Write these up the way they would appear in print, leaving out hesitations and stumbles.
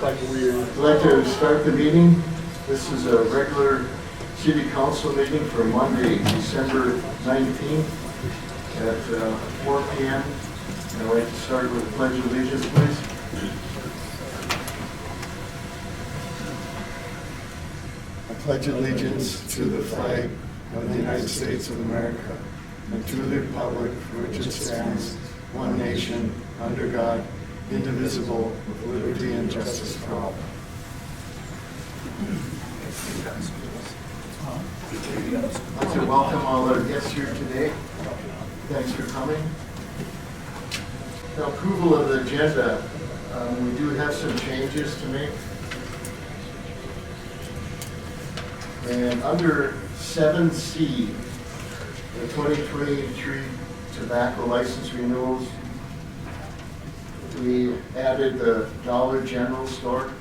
I'd like to start the meeting. This is a regular city council meeting for Monday, December 19th at 4 p.m. And I'd like to start with the Pledge of Allegiance, please. I pledge allegiance to the flag of the United States of America and to the republic for which it stands, one nation, under God, indivisible, with liberty and justice for all. I'd like to welcome all our guests here today. Thanks for coming. Now, approval of the agenda. We do have some changes to make. And under 7C, the 2023 tobacco license renewals, we added the Dollar General store.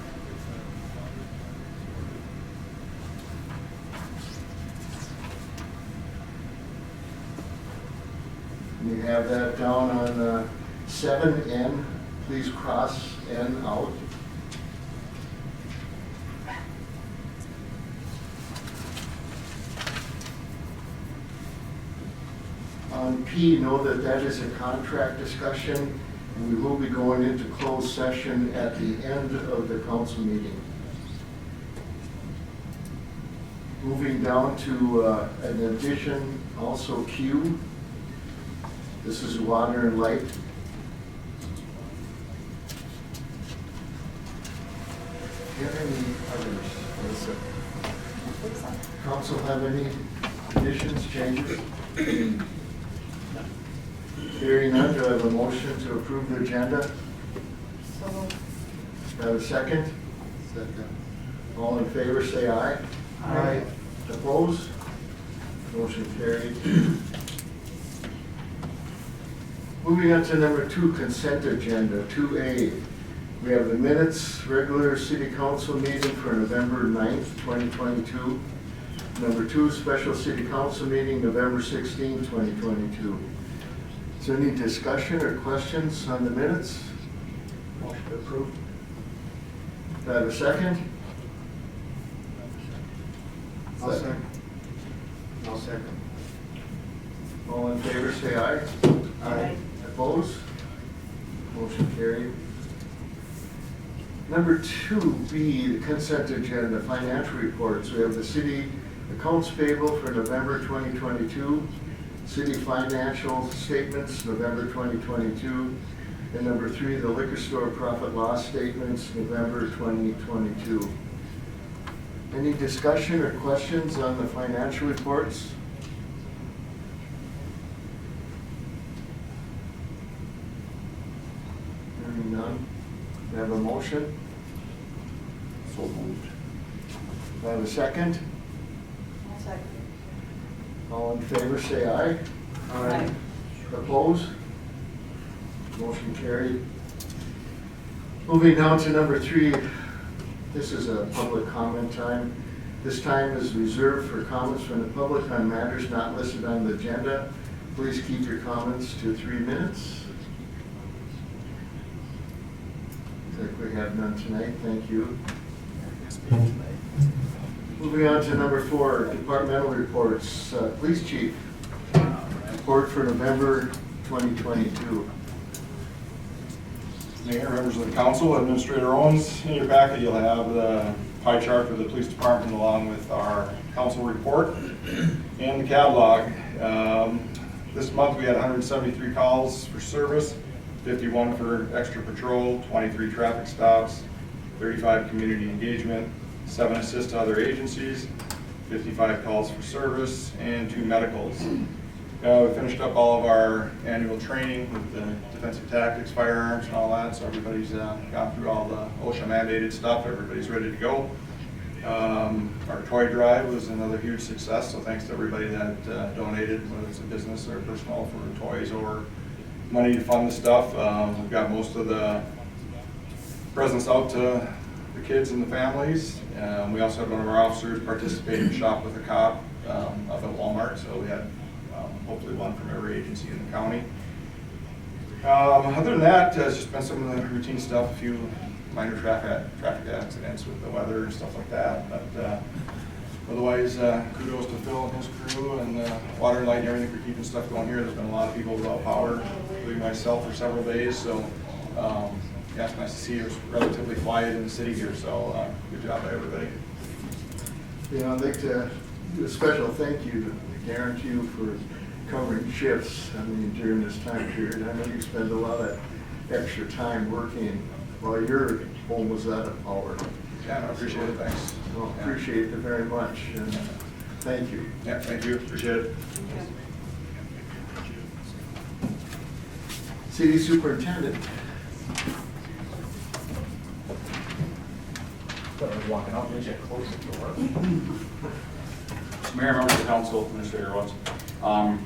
You have that down on 7N. Please cross N out. On P, know that that is a contract discussion, and we will be going into closed session at the end of the council meeting. Moving down to an addition, also Q. This is water and light. Do you have any others? Council have any additions, changes? Hearing none, do I have a motion to approve the agenda? So moved. Do I have a second? Second. All in favor, say aye. Aye. Opposed? Motion carried. Moving on to number 2, consent agenda, 2A. We have the minutes, regular city council meeting for November 9th, 2022. Number 2, special city council meeting, November 16th, 2022. Is there any discussion or questions on the minutes? Motion approved. Do I have a second? I'll second. I'll second. All in favor, say aye. Aye. Opposed? Motion carried. Number 2B, the consent agenda, financial reports. We have the city accounts payable for November 2022, city financial statements, November 2022, and number 3, the liquor store profit loss statements, November 2022. Any discussion or questions on the financial reports? Hearing none. Do I have a motion? So moved. Do I have a second? I'll second. All in favor, say aye. Aye. Opposed? Motion carried. Moving down to number 3, this is a public comment time. This time is reserved for comments from the public on matters not listed on the agenda. Please keep your comments to 3 minutes. Looks like we have none tonight, thank you. Moving on to number 4, departmental reports. Police chief, report for November 2022. Mayor, members of the council, Administrator Owens, in your packet you'll have the pie chart for the police department along with our council report and the catalog. This month we had 173 calls for service, 51 for extra patrol, 23 traffic stops, 35 community engagement, 7 assists to other agencies, 55 calls for service, and 2 medicals. We finished up all of our annual training with the defensive tactics, firearms, and all that, so everybody's gone through all the OSHA mandated stuff. Everybody's ready to go. Our toy drive was another huge success, so thanks to everybody that donated, whether it's a business or personal, for toys or money to fund the stuff. We've got most of the presents out to the kids and the families. We also had one of our officers participate in Shop with a Cop up at Walmart, so we had hopefully one from every agency in the county. Other than that, it's just been some of the routine stuff, a few minor traffic accidents with the weather and stuff like that. But otherwise, kudos to Phil and his crew and Water and Light and everything for keeping stuff going here. There's been a lot of people without power, including myself, for several days. So yeah, it's nice to see it's relatively quiet in the city here. So good job by everybody. Yeah, I'd like to do a special thank you to Guarantee you for covering shifts, I mean, during this time period. I know you spend a lot of extra time working while your home was out of power. Yeah, I appreciate it. Thanks. Well, appreciate it very much, and thank you. Yeah, thank you. Appreciate it. City Superintendent. Walking out, maybe I close the door. Mayor, members of the council, Administrator Owens. I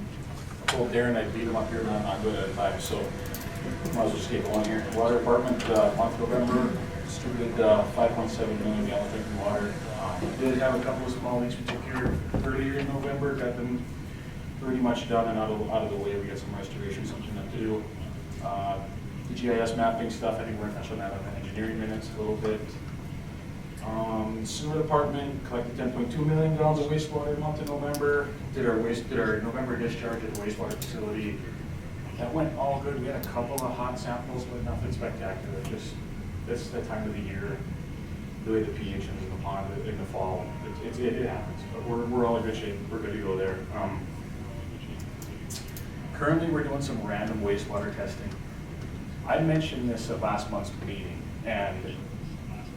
told Darren I'd beat him up here, and I'm not good at time, so might as well just get going here. Water Department, month of November, distributed 5.7 million gallons of drinking water. We did have a couple of small leaks we took care of earlier in November, got them pretty much done and out of the way. We got some restoration, something to do. The GIS mapping stuff, I think we're going to touch on that on the engineering minutes a little bit. Sewer department collected 10.2 million gallons of wastewater month in November. Did our November discharge at the wastewater facility. That went all good. We had a couple of hot samples, but nothing spectacular. Just this the time of the year. The way the pH is in the pond in the fall, it happens. But we're all in good shape. We're good to go there. Currently, we're doing some random wastewater testing. I mentioned this at last month's meeting, and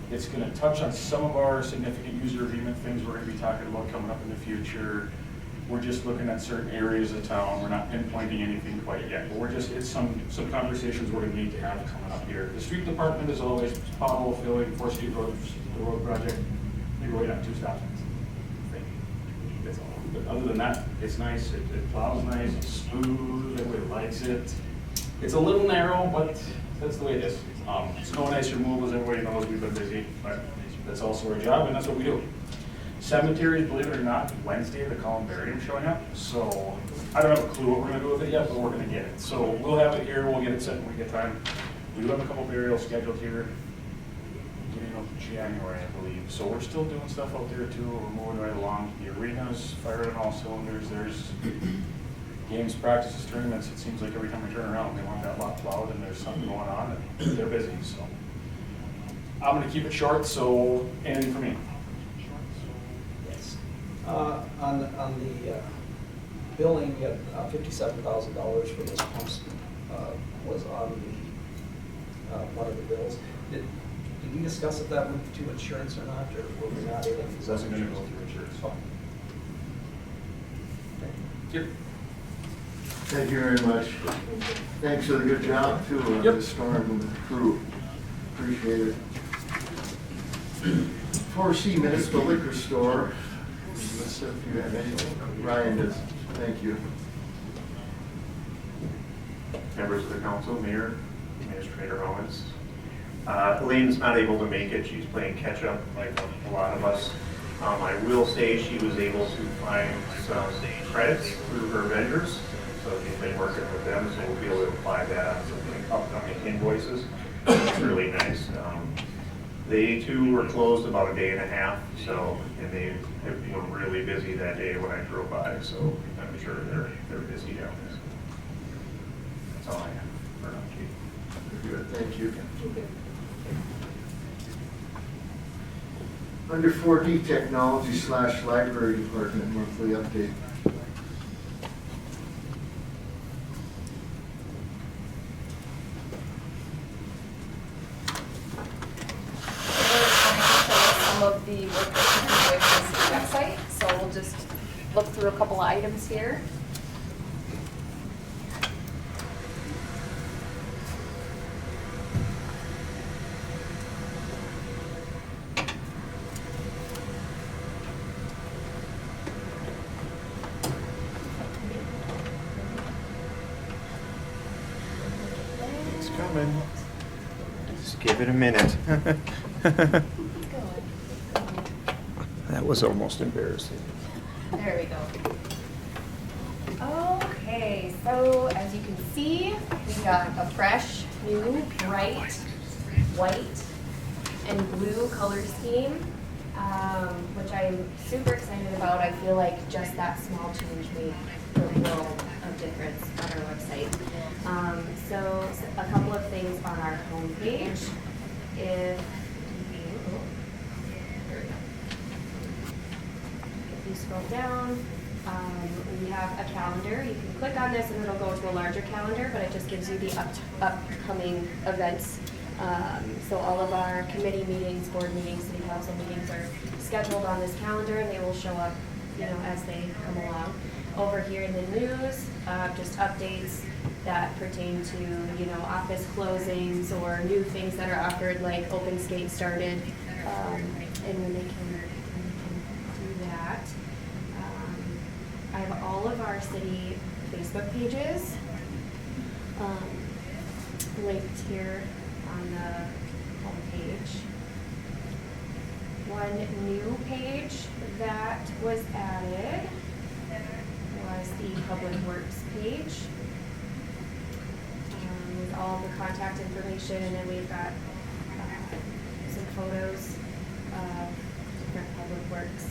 it's going to touch on some of our significant user agreement things we're going to be talking about coming up in the future. We're just looking at certain areas of town. We're not pinpointing anything quite yet, but it's some conversations we're going to need to have coming up here. The street department is always pothole filling, 4th Street Road, the road project. Maybe we have 2 stop signs. That's all. But other than that, it's nice. It plows nice. It's smooth. Everybody likes it. It's a little narrow, but that's the way it is. Snow and ice removal, as everybody knows, we've been busy, but that's also our job, and that's what we do. Cemeteries, believe it or not, Wednesday, the columbarium showing up, so I don't have a clue what we're gonna do with it yet, but we're gonna get it. So we'll have it here, we'll get it set when we get time. We do have a couple burials scheduled here, beginning of January, I believe. So we're still doing stuff out there too, we're moving right along. The arena's firing on all cylinders, there's games, practices, tournaments. It seems like every time we turn around, they want that lot plowed and there's something going on and they're busy, so. I'm gonna keep it short, so anything for me? Yes. On the billing, you had $57,000 for those pumps was on the one of the bills. Did we discuss if that went to insurance or not, or were we not able to? It wasn't gonna go through insurance. Oh. Yep. Thank you very much. Thanks for the good job too on Yep. the storm and the crew. Appreciate it. 4C Municipal Liquor Store. Let's see if you have anything. Ryan does. Thank you. Members of the council, Mayor, Administrator Owens. Elaine's not able to make it. She's playing catch up like a lot of us. I will say she was able to find some credits through her vendors. So she's been working with them, so we'll be able to apply that on some upcoming invoices. It's really nice. They too were closed about a day and a half, so, and they were really busy that day when I drove by, so I'm sure they're busy down there. That's all I have for now, Chief. Good, thank you. Under 4D Technology / Library Department monthly update. Some of the work that we've been doing on the website, so we'll just look through a couple of items here. It's coming. Just give it a minute. That was almost embarrassing. There we go. Okay, so as you can see, we got a fresh, new, bright, white and blue color scheme, which I'm super excited about. I feel like just that small change made the world of difference on our website. So a couple of things on our homepage. If you scroll down, we have a calendar. You can click on this and it'll go to a larger calendar, but it just gives you the upcoming events. So all of our committee meetings, board meetings, city council meetings are scheduled on this calendar, and they will show up, as they come along. Over here in the news, just updates that pertain to, office closings or new things that are offered, like Open Skate started, and when they can do that. I have all of our city Facebook pages linked here on the homepage. One new page that was added was the Public Works page with all the contact information, and then we've got some photos of different Public Works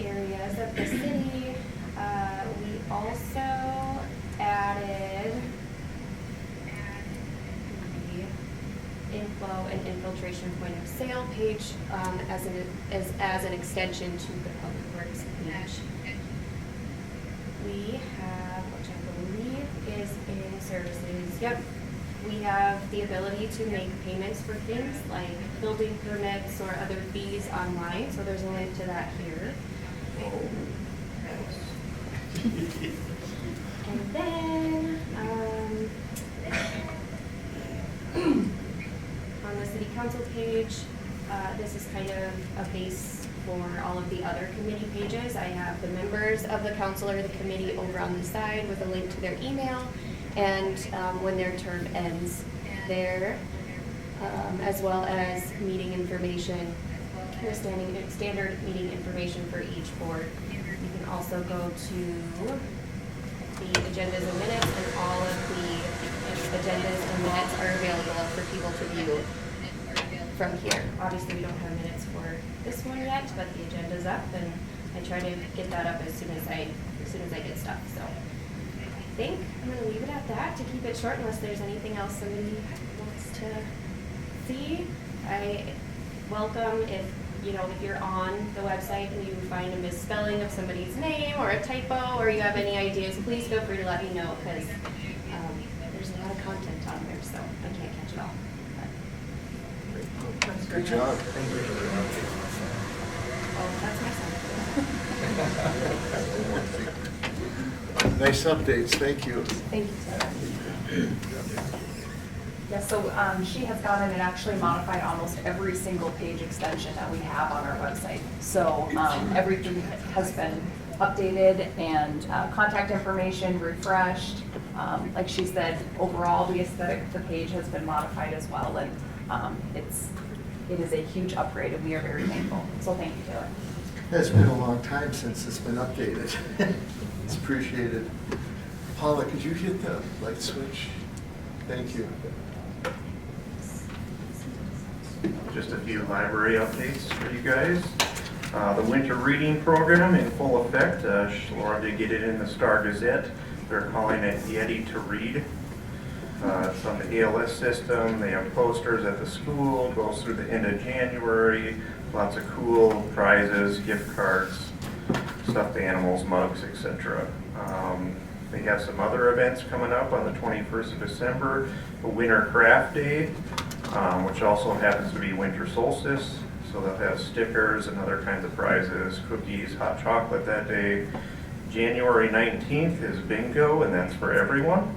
areas of the city. We also added the inflow and infiltration point of sale page as an extension to the Public Works page. We have, which I believe is in services, yep. We have the ability to make payments for things like building permits or other fees online, so there's a link to that here. And then, on the city council page, this is kind of a base for all of the other committee pages. I have the members of the council or the committee over on the side with a link to their email, and when their term ends there, as well as meeting information, the standard meeting information for each board. You can also go to the agendas and minutes, and all of the agendas and minutes are available for people to view from here. Obviously, we don't have minutes for this one yet, but the agenda's up, and I try to get that up as soon as I get stuff. So I think I'm going to leave it at that to keep it short, unless there's anything else somebody wants to see. I welcome if you're on the website and you find a misspelling of somebody's name or a typo, or you have any ideas, please feel free to let me know, because there's a lot of content on there, so I can't catch it all. Good job. Oh, that's my son. Nice updates, thank you. Thank you, Sarah. Yeah, so she has gone in and actually modified almost every single page extension that we have on our website. So everything has been updated and contact information refreshed. Like she said, overall the aesthetic of the page has been modified as well, and it is a huge upgrade, and we are very thankful. So thank you, Taylor. It's been a long time since it's been updated. It's appreciated. Paula, could you hit the light switch? Thank you. Just a few library updates for you guys. The winter reading program in full effect. Laura did get it in the Star Gazette. They're calling it Yeti to Read. It's on the ALS system. They have posters at the school. Goes through the end of January. Lots of cool prizes, gift cards, stuffed animals, mugs, etc. They have some other events coming up on the 21st of December. The Winter Craft Day, which also happens to be winter solstice. So they'll have stickers and other kinds of prizes, cookies, hot chocolate that day. January 19th is bingo, and that's for everyone.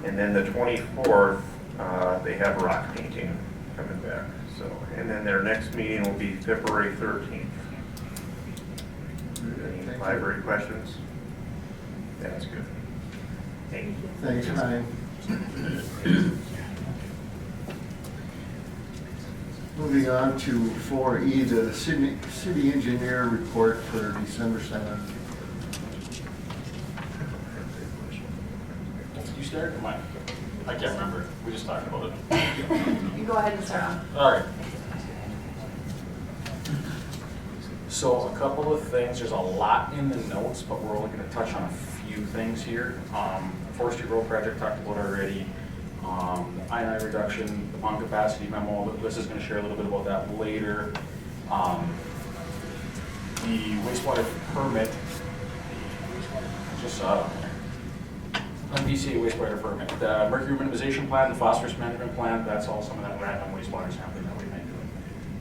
And then the 24th, they have rock painting coming back. So, and then their next meeting will be February 13th. Any library questions? That's good. Thank you. Thanks, Ryan. Moving on to 4E, the city engineer report for December 7th. start? Am I can't remember. We just talked about it. You go ahead and start on. All right. So a couple of things, there's a lot in the notes, but we're only gonna touch on a few things here. Forestry Road project talked about already. The I&I reduction, the bond capacity memo, Liz is gonna share a little bit about that later. The wastewater permit, just saw it on there. MVCA wastewater permit, the mercury minimization plan, the phosphorus management plan, that's all some of that random wastewater sampling that we've been doing.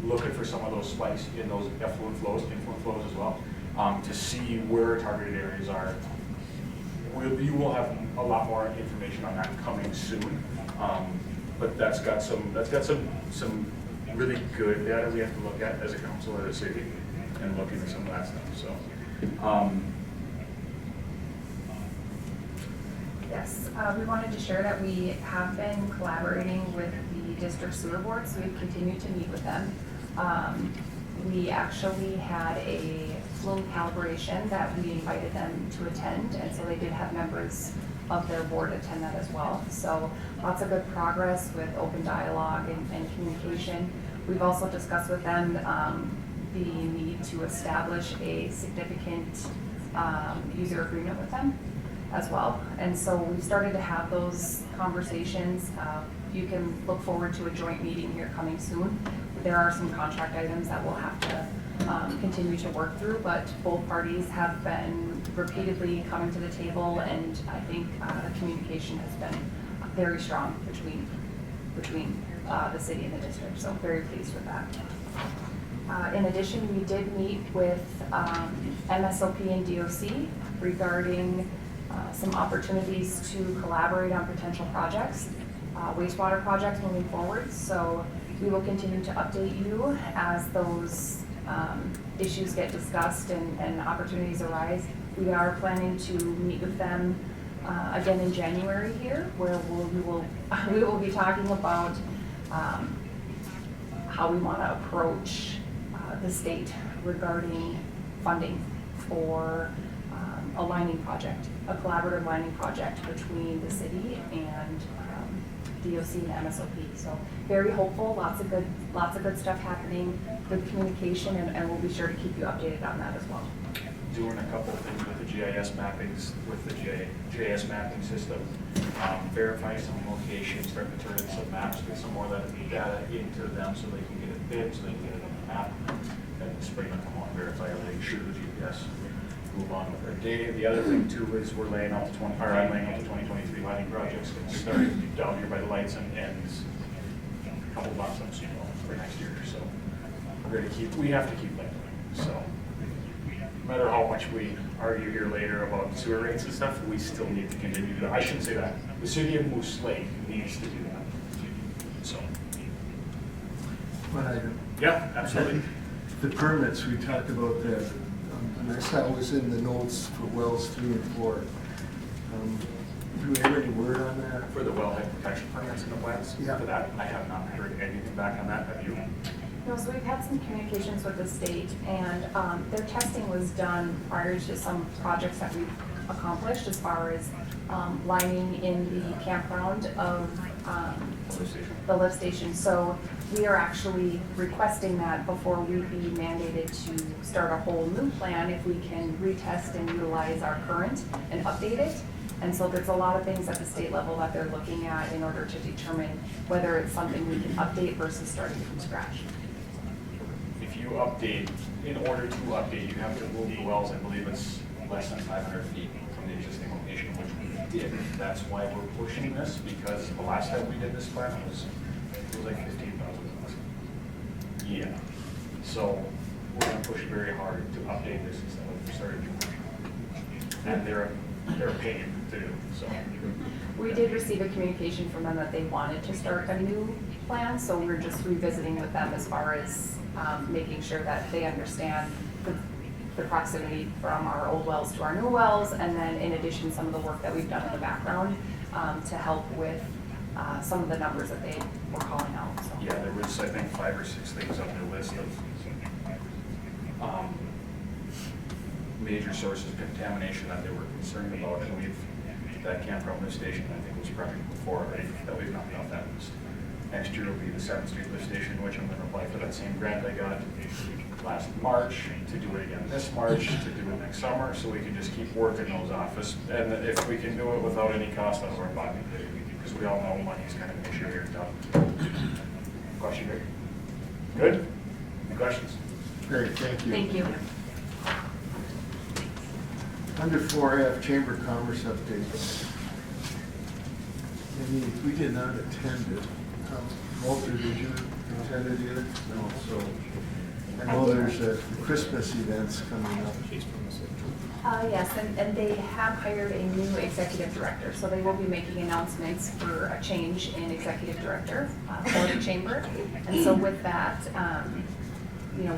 Looking for some of those spikes in those effluent flows, influent flows as well, to see where targeted areas are. You will have a lot more information on that coming soon, but that's got some really good data we have to look at as a council or a city, and look into some of that stuff. So. Yes, we wanted to share that we have been collaborating with the district sewer board, so we've continued to meet with them. We actually had a flume calibration that we invited them to attend, and so they did have members of their board attend that as well. So lots of good progress with open dialogue and communication. We've also discussed with them the need to establish a significant user agreement with them as well. And so we've started to have those conversations. You can look forward to a joint meeting here coming soon. There are some contract items that we'll have to continue to work through, but both parties have been repeatedly coming to the table, and I think the communication has been very strong between the city and the district, so very pleased with that. In addition, we did meet with MSOP and DOC regarding some opportunities to collaborate on potential projects, wastewater projects moving forward. So we will continue to update you as those issues get discussed and opportunities arise. We are planning to meet with them again in January here, where we will be talking about how we want to approach the state regarding funding for a lining project, a collaborative lining project between the city and DOC and MSOP. So very hopeful, lots of good stuff happening, good communication, and we'll be sure to keep you updated on that as well. Doing a couple of things with the GIS mappings, with the GIS mapping system, verifying some locations, starting to turn in some maps, get some more of that data into them so they can get it bid, so they can get it on the map, and spring them on, verify everything, shoot the GPS, move on with their day. The other thing too is I'm laying out the 2023 lighting projects, starting down here by the lights and a couple bucks on for next year. So we're going to we have to keep that going. So no matter how much we argue here later about sewer rates and stuff, we still need to continue to do that. I shouldn't say that. The city of Moose Lake needs to do that. So. One item. Yeah, absolutely. The permits, we talked about that, and I saw it was in the notes for wells 3 and 4. Do we have any word on that? For the wellhead protection permits in the plans? Yeah. For that, I have not heard anything back on that. Have you? No, so we've had some communications with the state, and their testing was done prior to some projects that we've accomplished as far as lining in the campground of the lift station. So we are actually requesting that before we be mandated to start a whole new plan, if we can retest and utilize our current and update it. And so there's a lot of things at the state level that they're looking at in order to determine whether it's something we can update versus starting from scratch. If you update, in order to update, you have to move the wells, I believe it's less than 500 feet from the existing location, which we did. That's why we're pushing this, because the last time we did this plan it was like 15,000 bucks. Yeah. So we're gonna push very hard to update this instead of starting to push. And they're a pain to do, so. We did receive a communication from them that they wanted to start a new plan, so we're just revisiting with them as far as making sure that they understand the proximity from our old wells to our new wells, and then in addition, some of the work that we've done in the background to help with some of the numbers that they were calling out. So. Yeah, there was, I think, 5 or 6 things on their list of major sources of contamination that they were concerned about, and we've that campground lift station, I think was probably before already, that we've knocked off that list. Next year will be the 7th Street lift station, which I'm gonna apply for that same grant I got last March, to do it again this March, to do it next summer, so we can just keep working those off. And if we can do it without any cost out of our pocket, because we all know money's kind of an issue here in town. Question here? Good? Any questions? Great, thank you. Thank you. Under 4F, Chamber of Commerce updates. We did not attend it. Walter, did you attend it either? No, so I know there's Christmas events coming up. Yes, and they have hired a new executive director, so they will be making announcements for a change in executive director for the chamber. And so with that,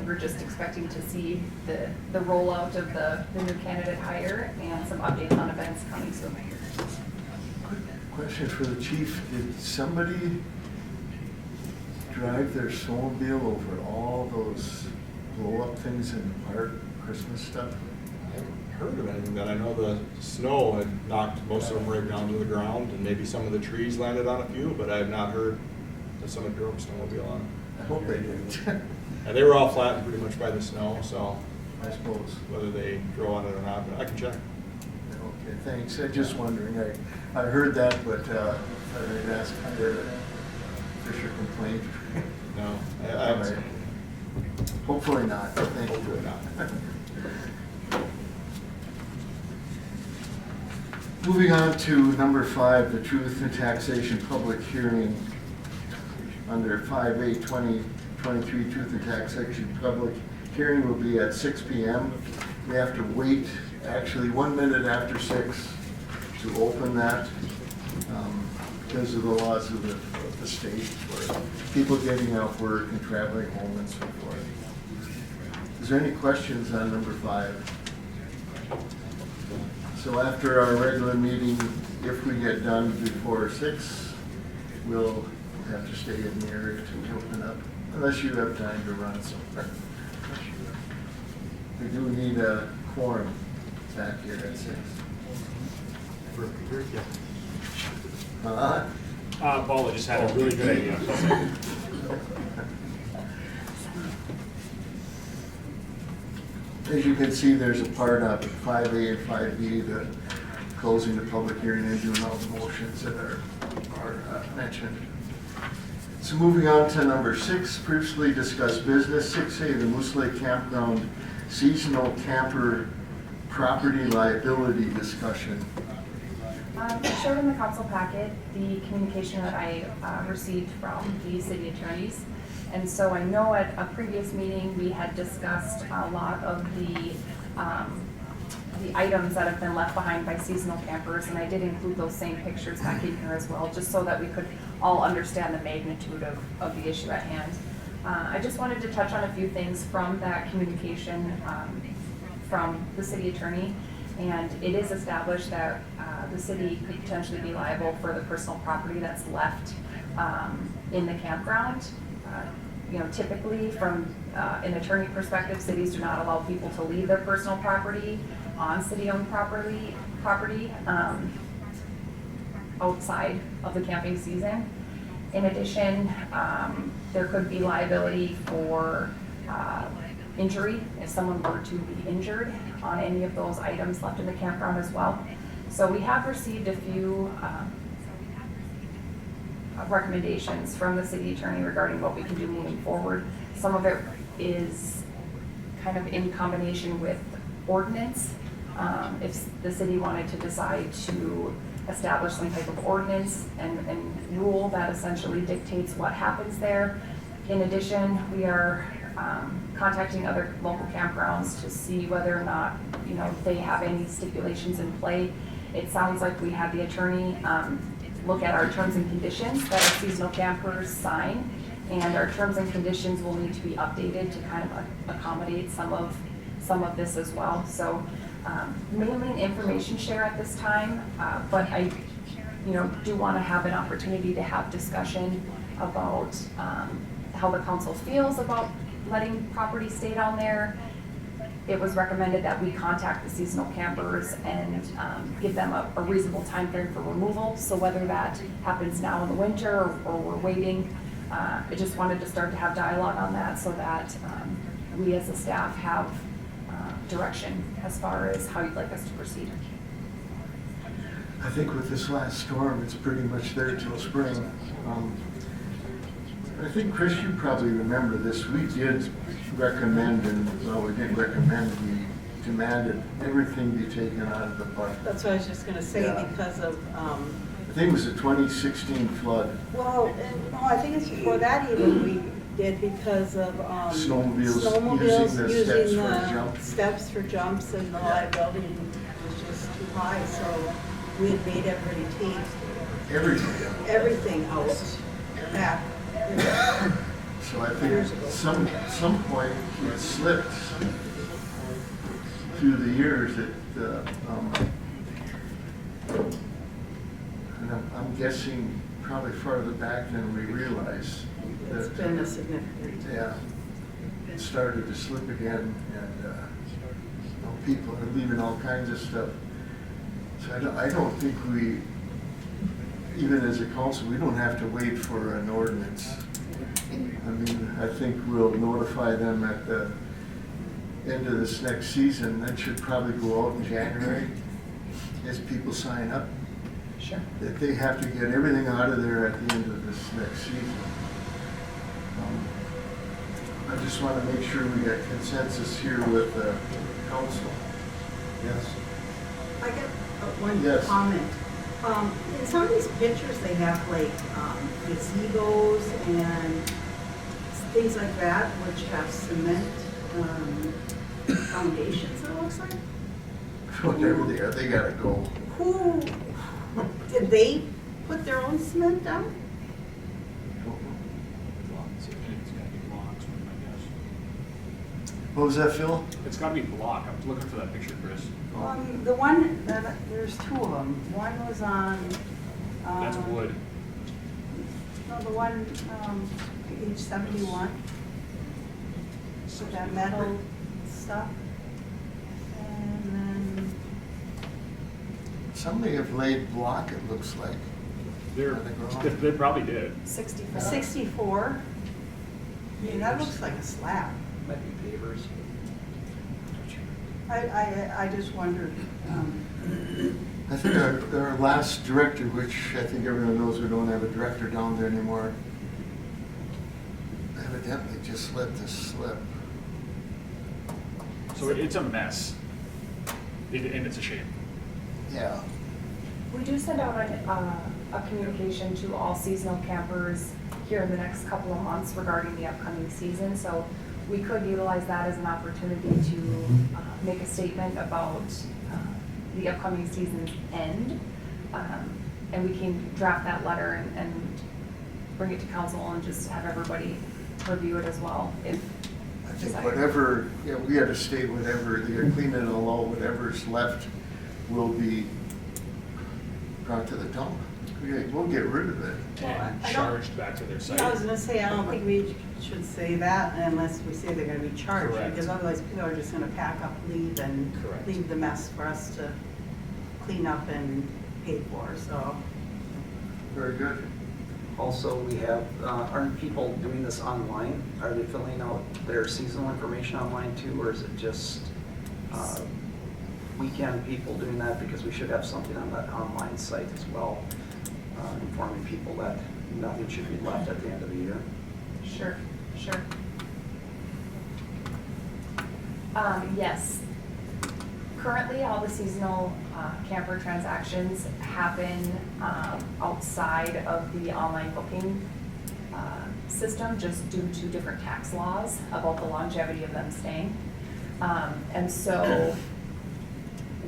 we're just expecting to see the rollout of the new candidate hire and some updates on events coming soon. Question for the chief, did somebody drive their snowmobile over all those blow-up things in the park, Christmas stuff? I haven't heard of anything that. I know the snow had knocked most of them right down to the ground, and maybe some of the trees landed on a few, but I have not heard that somebody drove a snowmobile on I hope they didn't. them. And they were all flattened pretty much by the snow, so I suppose. whether they drove on it or not, but I can check. Okay, thanks. I just wondering, I heard that, but I'd ask Fisher complaint. No, I haven't seen it. Hopefully not, thank you. Hopefully not. Moving on to number 5, the Truth and Taxation Public Hearing. Under 5/8/2023, Truth and Taxation Public Hearing will be at 6 p.m. We have to wait, actually 1 minute after 6 to open that because of the laws of the state for people getting out work and traveling home and so forth. Is there any questions on number 5? So after our regular meeting, if we get done before 6, we'll have to stay in the area to open up, unless you have time to run somewhere. We do need a quorum back here at 6. Paula just had a really good idea. As you can see, there's a part of 5A and 5B, the closing the public hearing and doing all the motions that are mentioned. So moving on to number 6, previously discussed business. 6A, the Moose Lake Campground seasonal camper property liability discussion. I showed in the council packet the communication that I received from the city attorneys. And so I know at a previous meeting, we had discussed a lot of the items that have been left behind by seasonal campers, and I did include those same pictures back in here as well, just so that we could all understand the magnitude of the issue at hand. I just wanted to touch on a few things from that communication from the city attorney. And it is established that the city could potentially be liable for the personal property that's left in the campground. Typically from an attorney perspective, cities do not allow people to leave their personal property on city-owned property outside of the camping season. In addition, there could be liability for injury if someone were to be injured on any of those items left in the campground as well. So we have received a few recommendations from the city attorney regarding what we can do moving forward. Some of it is kind of in combination with ordinance. If the city wanted to decide to establish some type of ordinance and rule that essentially dictates what happens there. In addition, we are contacting other local campgrounds to see whether or not, they have any stipulations in play. It sounds like we had the attorney look at our terms and conditions that our seasonal campers sign, and our terms and conditions will need to be updated to kind of accommodate some of this as well. So mainly an information share at this time, but I do want to have an opportunity to have discussion about how the council feels about letting property stay down there, it was recommended that we contact the seasonal campers and give them a reasonable time frame for removal. So whether that happens now in the winter or we're waiting, I just wanted to start to have dialogue on that so that we as a staff have direction as far as how you'd like us to proceed. I think with this last storm, it's pretty much there till spring. I think, Chris, you probably remember this. We did recommend, and, well, we didn't recommend, we demanded everything be taken out of the park. That's what I was just gonna say, Yeah. because of, I think it was a 2016 flood. well, and, no, I think it's before that even we did because of, Snowmobiles using the steps for a jump. steps for jumps, and the liability was just too high, so we had made everybody take Everything. everything out back. So I think some point it slipped through the years that, and I'm guessing probably farther back than we realized. It's that, been a significant. Yeah, it started to slip again, and people are leaving all kinds of stuff. So I don't think we, even as a council, we don't have to wait for an ordinance. I mean, I think we'll notify them at the end of this next season. That should probably go out in January as people sign up, Sure. that they have to get everything out of there at the end of this next season. I just want to make sure we got consensus here with the council. Yes. I got one Yes. comment. In some of these pictures, they have like gazebos and things like that, which have cement foundations, it looks like. Whatever they are, they gotta go. Who, did they put their own cement down? It's gotta be blocked, I guess. What was that, Phil? It's gotta be blocked. I'm looking for that picture, Chris. The one, there's two of them. One was on. That's wood. No, the one, page 71. With that metal stuff. And then, Somebody have laid block, it looks like. They're, On the ground. they probably did. 64. 64. I mean, that looks like a slab. Might be pavers. I just wondered, I think our last director, which I think everyone knows we don't have a director down there anymore, evidently just let this slip. So it's a mess. And it's a shame. Yeah. We do send out a communication to all seasonal campers here in the next couple of months regarding the upcoming season. So we could utilize that as an opportunity to make a statement about the upcoming season's end. And we can draft that letter and bring it to council and just have everybody review it as well if I think desired. whatever, we had to state whatever, they gotta clean it all out, whatever's left will be brought to the dump. We'll get rid of it. Well, And I don't- charged back to their site. yeah, I was gonna say, I don't think we should say that unless we say they're gonna be charged. Correct. Because otherwise people are just gonna pack up, leave, and Correct. leave the mess for us to clean up and pay for, so. Very good. Also, we have, aren't people doing this online? Are they filling out their seasonal information online too, or is it just weekend people doing that? Because we should have something on that online site as well, informing people that nothing should be left at the end of the year. Sure, sure. Yes. Currently, all the seasonal camper transactions happen outside of the online booking system, just due to different tax laws about the longevity of them staying. And so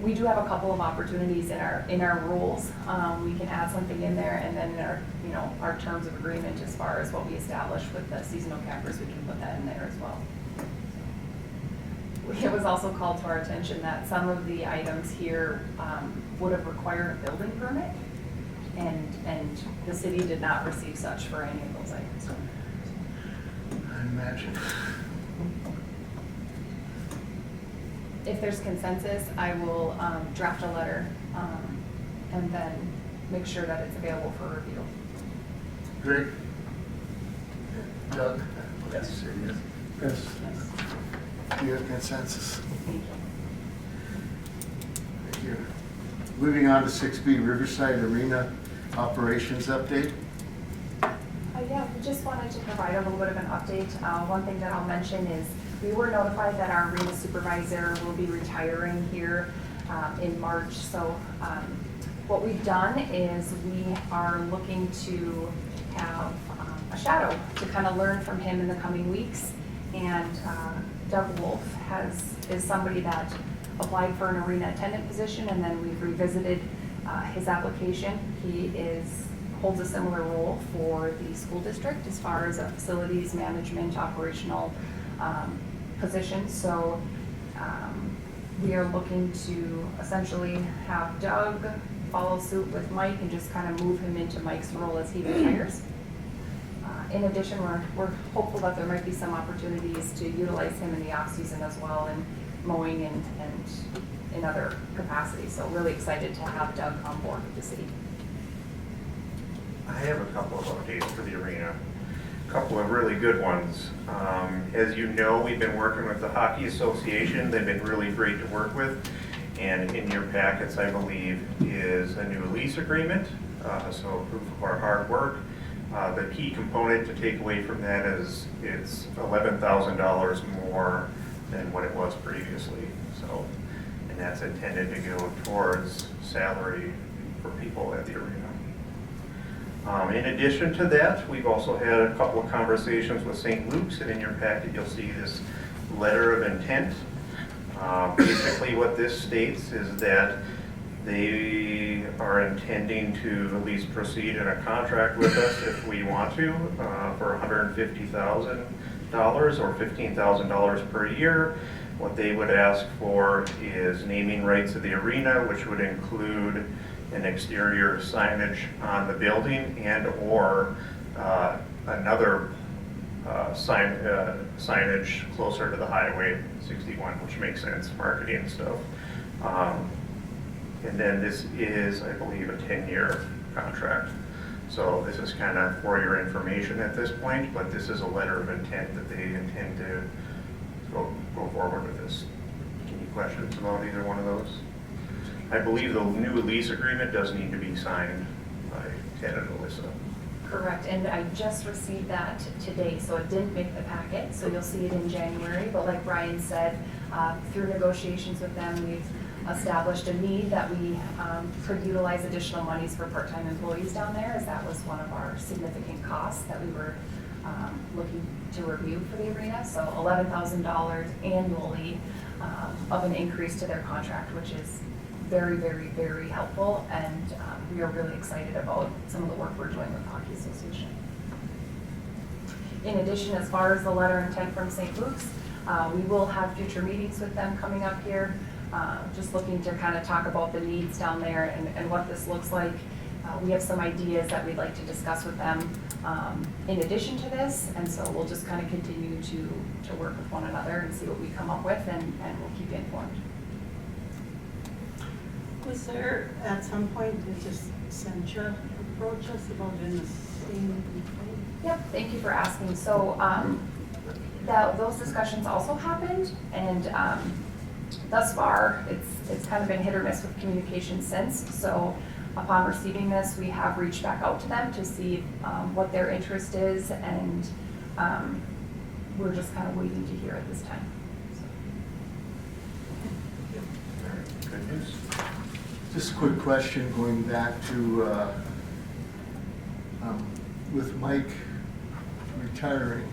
we do have a couple of opportunities in our rules. We can add something in there, and then in our, our terms of agreement as far as what we establish with the seasonal campers, we can put that in there as well. It was also called to our attention that some of the items here would have required a building permit, and the city did not receive such for any of those items. I imagine. if there's consensus, I will draft a letter and then make sure that it's available for review. Great. Doug? Yes. Yes. Do you have consensus? Thank you. Thank you. Moving on to 6B, Riverside Arena operations update. Yeah, we just wanted to provide a little bit of an update. One thing that I'll mention is we were notified that our arena supervisor will be retiring here in March. So what we've done is we are looking to have a shadow to kind of learn from him in the coming weeks. And Doug Wolf is somebody that applied for an arena attendant position, and then we've revisited his application. He holds a similar role for the school district as far as a facilities management operational position. So we are looking to essentially have Doug follow suit with Mike and just kind of move him into Mike's role as he retires. In addition, we're hopeful that there might be some opportunities to utilize him in the off season as well, in mowing and in other capacities. So really excited to have Doug on board with the city. I have a couple of updates for the arena, a couple of really good ones. As you know, we've been working with the Hockey Association. They've been really great to work with. And in your packets, I believe, is a new lease agreement, so proof of our hard work. The key component to take away from that is it's $11,000 more than what it was previously. So, and that's intended to go towards salary for people at the arena. In addition to that, we've also had a couple of conversations with St. Luke's, and in your packet you'll see this letter of intent. Basically what this states is that they are intending to at least proceed in a contract with us if we want to for $150,000 or $15,000 per year. What they would ask for is naming rights of the arena, which would include an exterior signage on the building and or another signage closer to the highway 61, which makes sense, marketing and stuff. And then this is, I believe, a 10-year contract. So this is kind of for your information at this point, but this is a letter of intent that they intend to go forward with this. Any questions about either one of those? I believe the new lease agreement does need to be signed by Ted and Alyssa. Correct, and I just received that today, so it didn't make the packet, so you'll see it in January. But like Brian said, through negotiations with them, we've established a need that we could utilize additional monies for part-time employees down there, as that was one of our significant costs that we were looking to review for the arena. So $11,000 annually of an increase to their contract, which is very, very, very helpful, and we are really excited about some of the work we're doing with the Hockey Association. In addition, as far as the letter of intent from St. Luke's, we will have future meetings with them coming up here, just looking to kind of talk about the needs down there and what this looks like. We have some ideas that we'd like to discuss with them in addition to this, and so we'll just kind of continue to work with one another and see what we come up with, and we'll keep you informed. Was there, at some point, did just Sentra approach us about in the same thing? Yep, thank you for asking. So those discussions also happened, and thus far, it's kind of been hit or miss with communication since. So upon receiving this, we have reached back out to them to see what their interest is, and we're just kind of waiting to hear at this time. Good news. Just a quick question, going back to, with Mike retiring,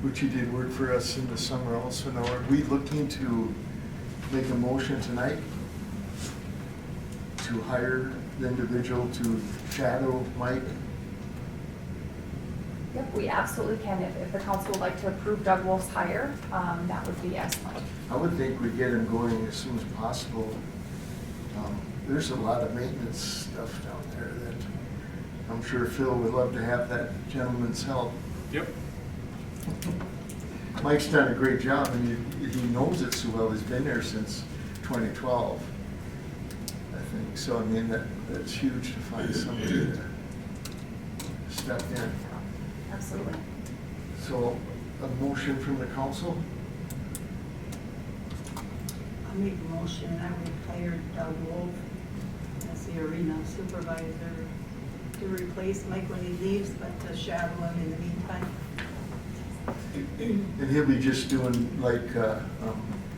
which he did work for us in the summer also. Now, are we looking to make a motion tonight to hire the individual to shadow Mike? Yep, we absolutely can. If the council would like to approve Doug Wolf's hire, that would be excellent. I would think we'd get him going as soon as possible. There's a lot of maintenance stuff down there that I'm sure Phil would love to have that gentleman's help. Yep. Mike's done a great job, and he knows it so well. He's been there since 2012, I think. So, I mean, that's huge to find somebody to step in. Absolutely. So, a motion from the council? I make a motion that we hire Doug Wolf as the arena supervisor to replace Mike when he leaves, but to shadow him in the meantime. And he'll be just doing like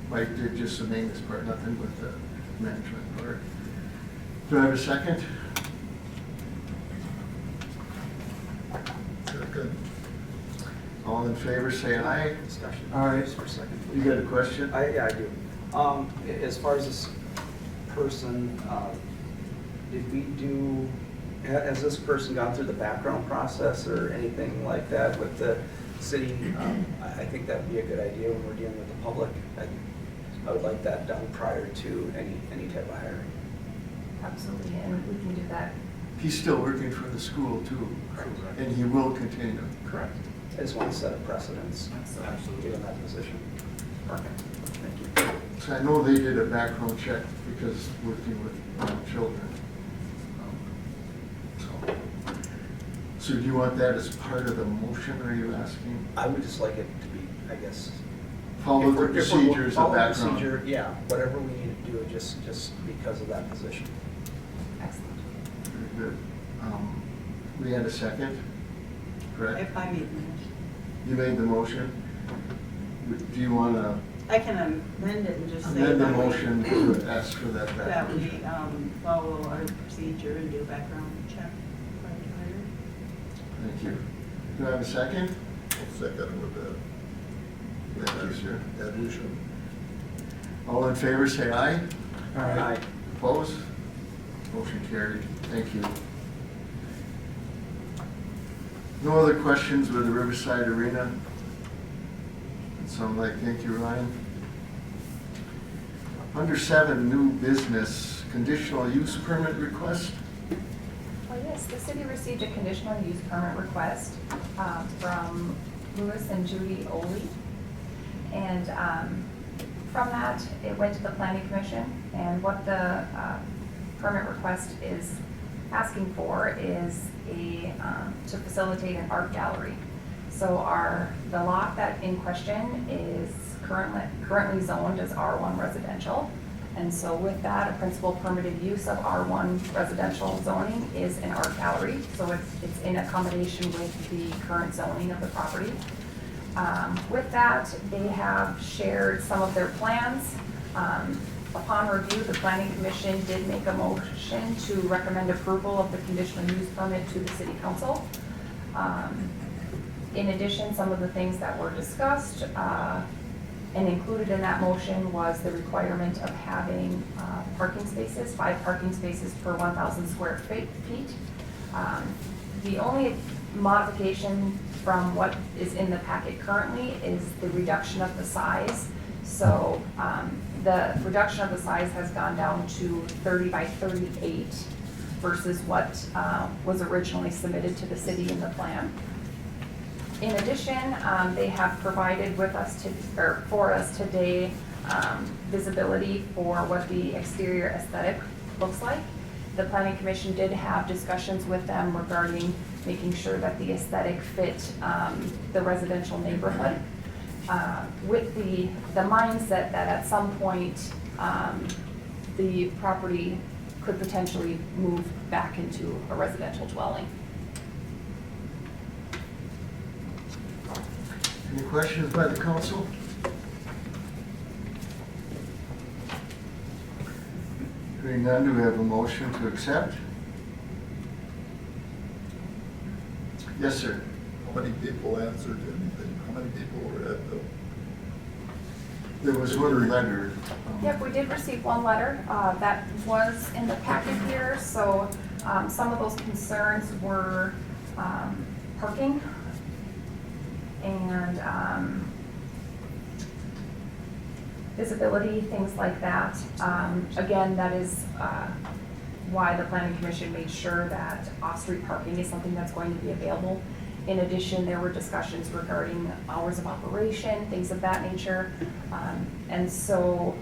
Mike did, just the maintenance part, nothing with the management part. Do I have a second? Good. All in favor, say aye. Discussion. All right. Just for a second. You got a question? Yeah, I do. As far as this person, has this person gone through the background process or anything like that with the city? I think that would be a good idea when we're dealing with the public. I would like that done prior to any type of hiring. Absolutely, and we can do that. He's still working for the school too, and he will continue. Correct. I just want to set a precedence, Absolutely. given that position. Perfect. Thank you. So I know they did a background check because working with children. So do you want that as part of the motion, or are you asking? I would just like it to be, I guess. Follow if the we're- procedures of follow the background. procedure, yeah, whatever we need to do, just because of that position. Excellent. Very good. We had a second, correct? If I made the motion. You made the motion. Do you want to I can amend it and just say. amend the that we- motion to ask for that That background? we follow our procedure and do a background check prior to hire. Thank you. Do I have a second? I'll second with that. Thank you, sir. Addition. All in favor, say aye. Aye. Opposed? Motion carried. Thank you. No other questions with the Riverside Arena? It sounds like, thank you, Ryan. Under 7, new business, conditional use permit request. Well, yes, the city received a conditional use permit request from Louis and Judy Oley. And from that, it went to the planning commission, and what the permit request is asking for is to facilitate an art gallery. So the lot that in question is currently zoned as R1 residential. And so with that, a principal permitted use of R1 residential zoning is an art gallery. So it's in accommodation with the current zoning of the property. With that, they have shared some of their plans. Upon review, the planning commission did make a motion to recommend approval of the conditional use permit to the city council. In addition, some of the things that were discussed and included in that motion was the requirement of having parking spaces, 5 parking spaces per 1,000 square feet. The only modification from what is in the packet currently is the reduction of the size. So the reduction of the size has gone down to 30 by 38 versus what was originally submitted to the city in the plan. In addition, they have provided with us for us today visibility for what the exterior aesthetic looks like. The planning commission did have discussions with them regarding making sure that the aesthetic fit the residential neighborhood. With the mindset that at some point the property could potentially move back into a residential dwelling. Any questions by the council? Hearing none, do we have a motion to accept? Yes, sir. How many people answered anything? How many people were at the? There was one letter. Yep, we did receive one letter that was in the packet here. So some of those concerns were parking and visibility, things like that. Again, that is why the planning commission made sure that off-street parking is something that's going to be available. In addition, there were discussions regarding hours of operation, things of that nature. And so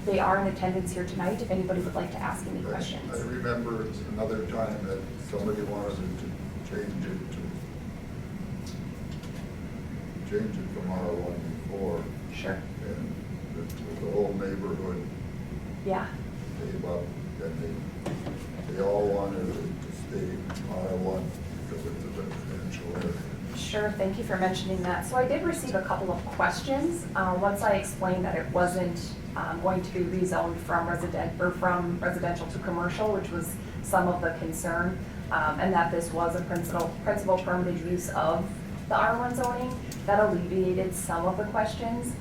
they are in attendance here tonight if anybody would like to ask any questions. I remember another time that somebody wanted to change it from R1 before, Sure. and the whole neighborhood Yeah. gave up, and they all wanted it to stay R1 because it's a residential area. Sure, thank you for mentioning that. So I did receive a couple of questions. Once I explained that it wasn't going to be rezoned from residential to commercial, which was some of the concern, and that this was a principal permitted use of the R1 zoning, that alleviated some of the questions.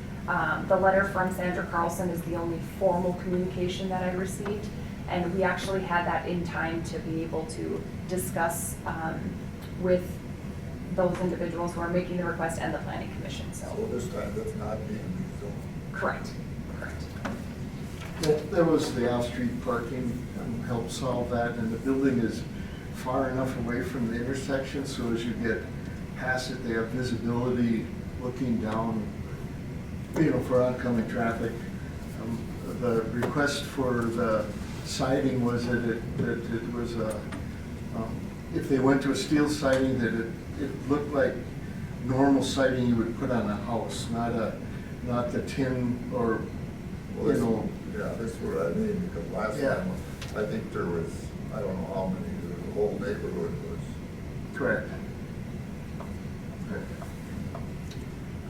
The letter from Sandra Carlson is the only formal communication that I received, and we actually had that in time to be able to discuss with those individuals who are making the request and the planning commission, So so. this time that's not being rezoned. Correct, correct. That was the off-street parking, helped solve that, and the building is far enough away from the intersection, so as you get past it, they have visibility looking down, for oncoming traffic. The request for the siding was that it was if they went to a steel siding, that it looked like normal siding you would put on a house, not the tin or, Well, yeah, that's what I mean, because last Yeah. time, I think there was, I don't know how many, the whole neighborhood was. correct.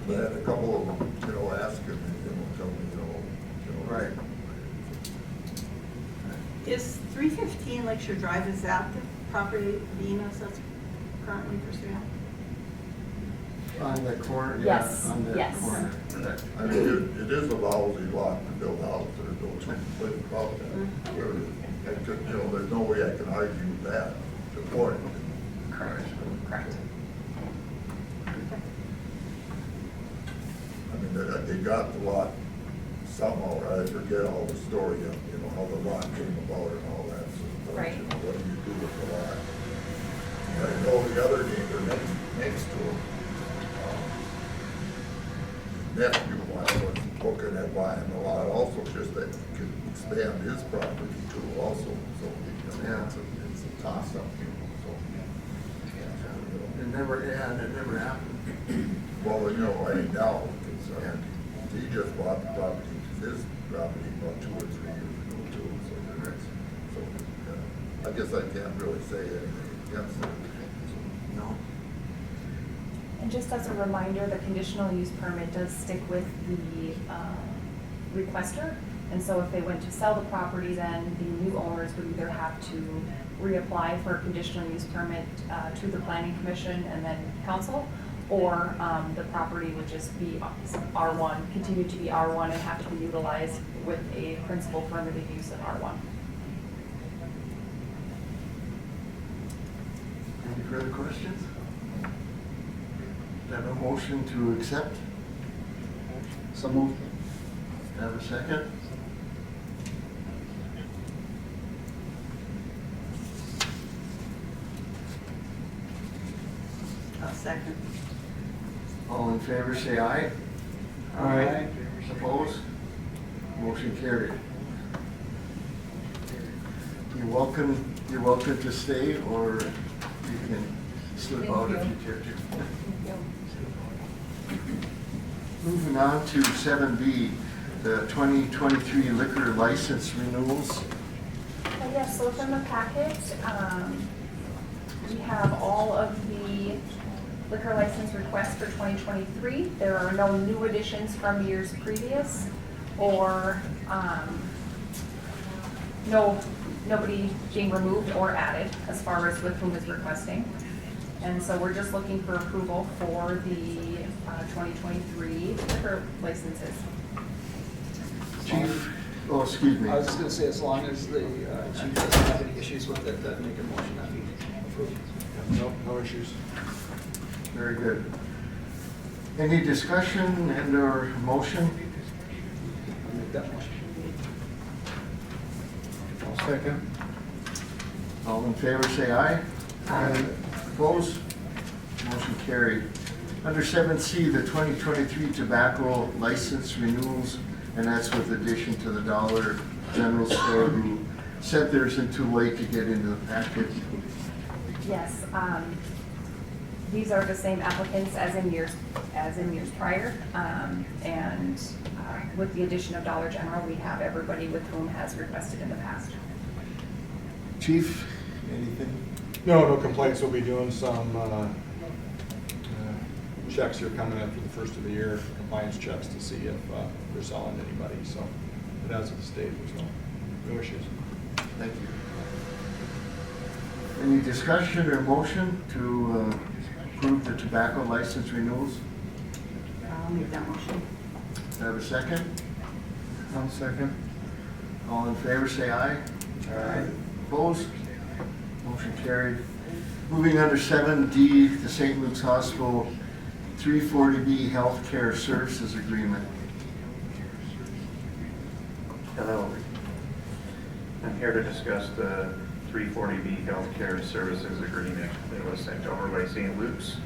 They had a couple of them, asking, tell me, Right. Is 315 Lakeshore Drive, is that the property Venus that's currently for sale? On the corner, yeah, Yes, on the yes. corner, correct. I mean, it is a lousy lot to build houses, there's no two-foot about that. There's no way I can argue with that, the point. Correct, correct. I mean, they got the lot somehow, I forget all the story of, how the lot came about and all that. So, Right. What do you do with the lot? I know the other neighbor next to him, nephew was looking at buying the lot also, just that he could expand his property too also, so, it's a toss-up, so. It never happened. Well, right now, because he just bought the property, his property about 2 or 3 years ago too, so I guess I can't really say anything against it. No. And just as a reminder, the conditional use permit does stick with the requester. And so if they went to sell the property, then the new owners would either have to reapply for a conditional use permit to the planning commission and then council, or the property would just be R1, continue to be R1 and have to be utilized with a principal permitted use of R1. Any further questions? Have a motion to accept? So moved. Have a second? A second. All in favor, say aye. Aye. Opposed? Motion carried. You're welcome to stay, or you can slip out if you care to. Moving on to 7B, the 2023 liquor license renewals. Yes, so within the packet, we have all of the liquor license requests for 2023. There are no new additions from years previous, or nobody being removed or added as far as with whom is requesting. And so we're just looking for approval for the 2023 liquor licenses. Chief, oh, excuse me. I was just gonna say, as long as the chief doesn't have any issues with it, then make a motion that we approve. No issues. Very good. Any discussion and or motion? I'll make that motion. I'll second. All in favor, say aye. Aye. Opposed? Motion carried. Under 7C, the 2023 tobacco license renewals, and that's with addition to the Dollar General Store who sent theirs in too late to get into the packet. Yes, these are the same applicants as in years prior. And with the addition of Dollar General, we have everybody with whom has requested in the past. Chief, anything? No complaints. We'll be doing some checks here coming in for the first of the year, compliance checks to see if they're selling to anybody. So, but as of the state, there's no issues. Thank you. Any discussion or motion to approve the tobacco license renewals? I'll make that motion. Do I have a second? I'll second. All in favor, say aye. Aye. Opposed? Motion carried. Moving under 7D, the St. Luke's Hospital 340B Healthcare Services Agreement. Hello. I'm here to discuss the 340B Healthcare Services Agreement that was sent over by St. Luke's.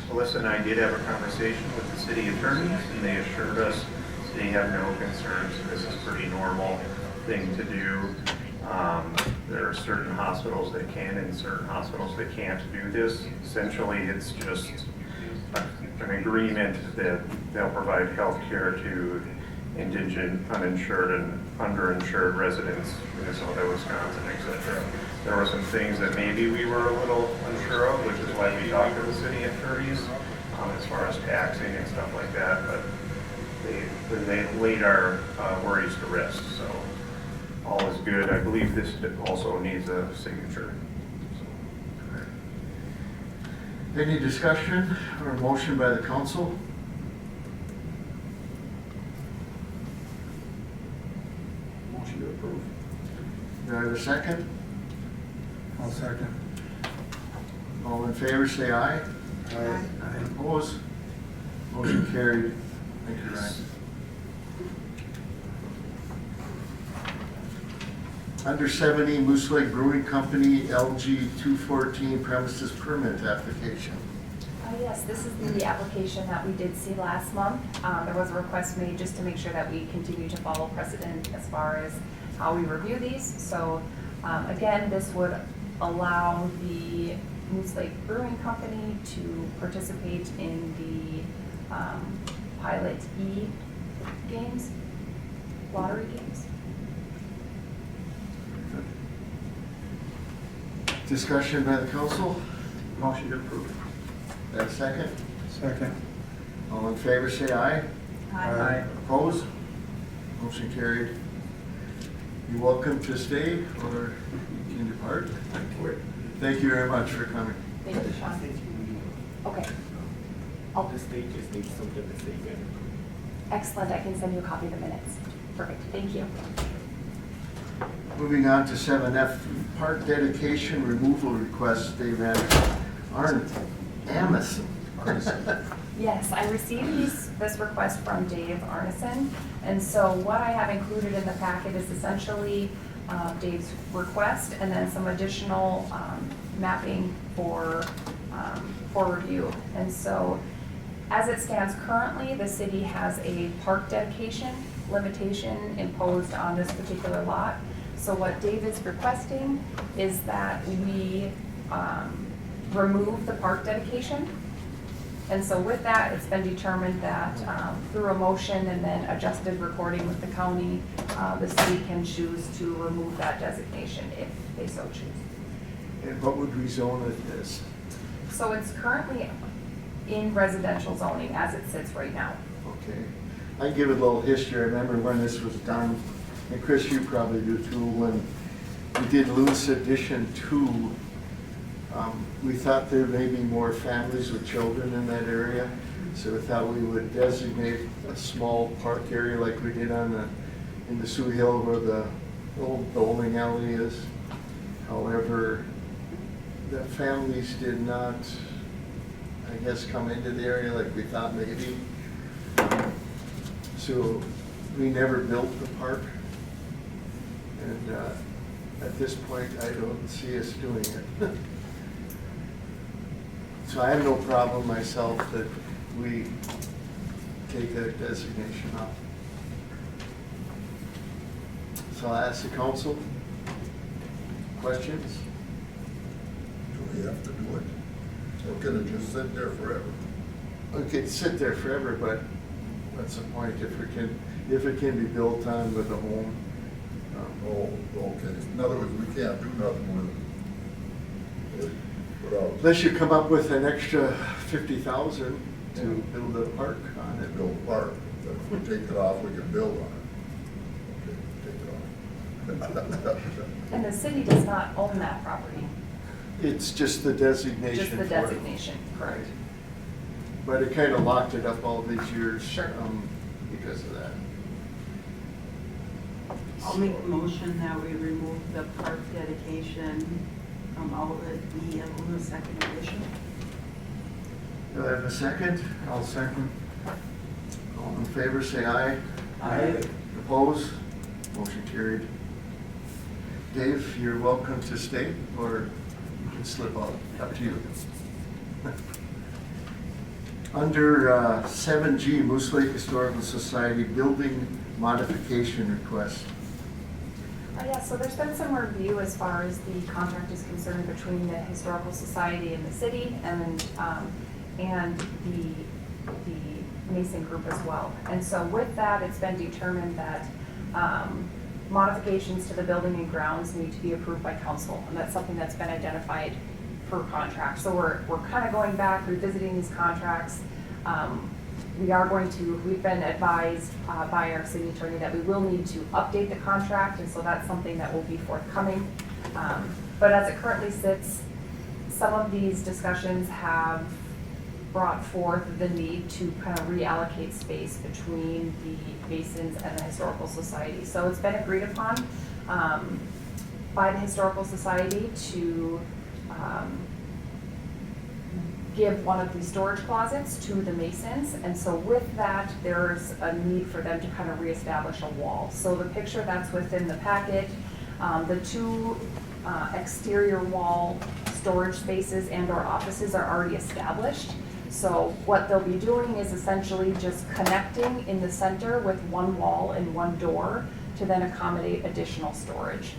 Melissa and I did have a conversation with the city attorneys, and they assured us they have no concerns. This is a pretty normal thing to do. There are certain hospitals that can and certain hospitals that can't do this. Essentially, it's just an agreement that they'll provide health care to indigent, uninsured, and underinsured residents, Minnesota, Wisconsin, etc. There were some things that maybe we were a little unsure of, which is why we talked to the city attorneys as far as taxing and stuff like that, but they laid our worries to rest, so all is good. I believe this also needs a signature. Any discussion or motion by the council? Motion to approve. Do I have a second? I'll second. All in favor, say aye. Aye. Opposed? Motion carried. Thank you, Ryan. Under 70, Moose Lake Brewing Company, LG 214 premises permit application. Yes, this is the application that we did see last month. There was a request made just to make sure that we continue to follow precedent as far as how we review these. So again, this would allow the Moose Lake Brewing Company to participate in the Pilot E games, lottery games. Discussion by the council? Motion to approve. Do I have a second? Second. All in favor, say aye. Aye. Opposed? Motion carried. You're welcome to stay or you can depart. Thank you very much for coming. Thank you, Sean. Okay. The state just needs something to say good. Excellent, I can send you a copy of the minutes. Perfect, thank you. Moving on to 7F, park dedication removal request, Dave Arneson. Yes, I received this request from Dave Arneson, and so what I have included in the packet is essentially Dave's request and then some additional mapping for review. And so, as it stands currently, the city has a park dedication limitation imposed on this particular lot. So what Dave is requesting is that we remove the park dedication. And so with that, it's been determined that through a motion and then adjusted recording with the county, the city can choose to remove that designation if they so choose. And what would rezone it as? So it's currently in residential zoning as it sits right now. Okay. I can give it a little history. I remember when this was done, and Chris, you probably do too, when we did Lewis Edition 2, we thought there may be more families with children in that area, so we thought we would designate a small park area like we did in the Sioux Hill where the old bowling alley is. However, the families did not, I guess, come into the area like we thought maybe. So we never built the park. And at this point, I don't see us doing it. So I have no problem myself that we take that designation off. So I'll ask the council, questions? Do we have to do it? Or can it just sit there forever? It could sit there forever, but what's the point if it can be built on with a home? Oh, okay. In other words, we can't do nothing with it without Unless you come up with an extra 50,000 to build a park on it it. built apart. But if we take it off, we can build on it. Okay, take it off. And the city does not own that property, It's just the designation just the for it. designation, correct? But it kind of locked it up all these years. Sure. Because of that. I'll make a motion that we remove the park dedication from outlet E of the second edition. Do I have a second? I'll second. All in favor, say aye. Aye. Opposed? Motion carried. Dave, you're welcome to stay, or you can slip out, up to you. Under 7G, Moose Lake Historical Society Building Modification Request. Yeah, so there's been some review as far as the contract is concerned between the Historical Society and the city and the Mason Group as well. And so with that, it's been determined that modifications to the building and grounds need to be approved by council. And that's something that's been identified per contract. So we're kind of going back, revisiting these contracts. We've been advised by our city attorney that we will need to update the contract, and so that's something that will be forthcoming. But as it currently sits, some of these discussions have brought forth the need to kind of reallocate space between the Masons and the Historical Society. So it's been agreed upon by the Historical Society to give one of these storage closets to the Masons, and so with that, there's a need for them to kind of reestablish a wall. So the picture that's within the packet, the two exterior wall storage spaces and/or offices are already established. So what they'll be doing is essentially just connecting in the center with one wall and one door to then accommodate additional storage.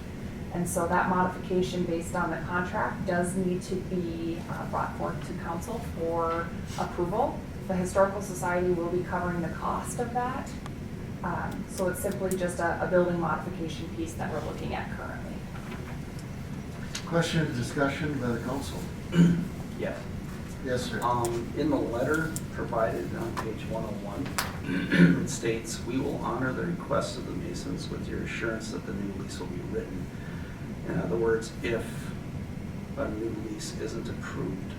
And so that modification based on the contract does need to be brought forth to council for approval. The Historical Society will be covering the cost of that. So it's simply just a building modification piece that we're looking at currently. Question, discussion by the council? Yes. Yes, sir. In the letter provided on page 101, it states, "We will honor the request of the Masons with your assurance that the new lease will be written." In other words, if a new lease isn't approved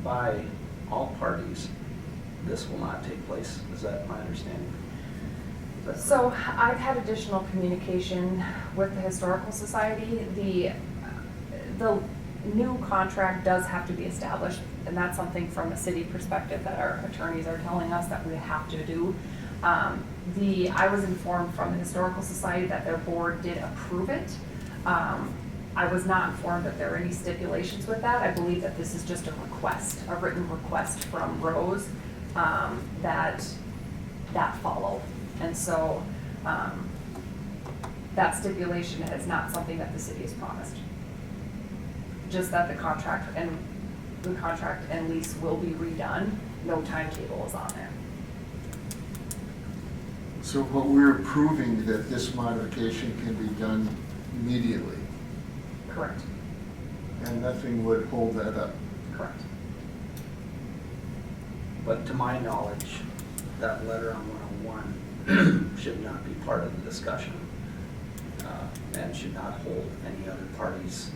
by all parties, this will not take place. Is that my understanding? Is that So correct? I've had additional communication with the Historical Society. The new contract does have to be established, and that's something from a city perspective that our attorneys are telling us that we have to do. I was informed from the Historical Society that their board did approve it. I was not informed that there are any stipulations with that. I believe that this is just a request, a written request from Rose that follow. And so that stipulation is not something that the city has promised. Just that the contract and lease will be redone. No timetable is on there. So what we're approving that this modification can be done immediately, Correct. and nothing would hold that up. Correct. But to my knowledge, that letter on 101 should not be part of the discussion and should not hold any other parties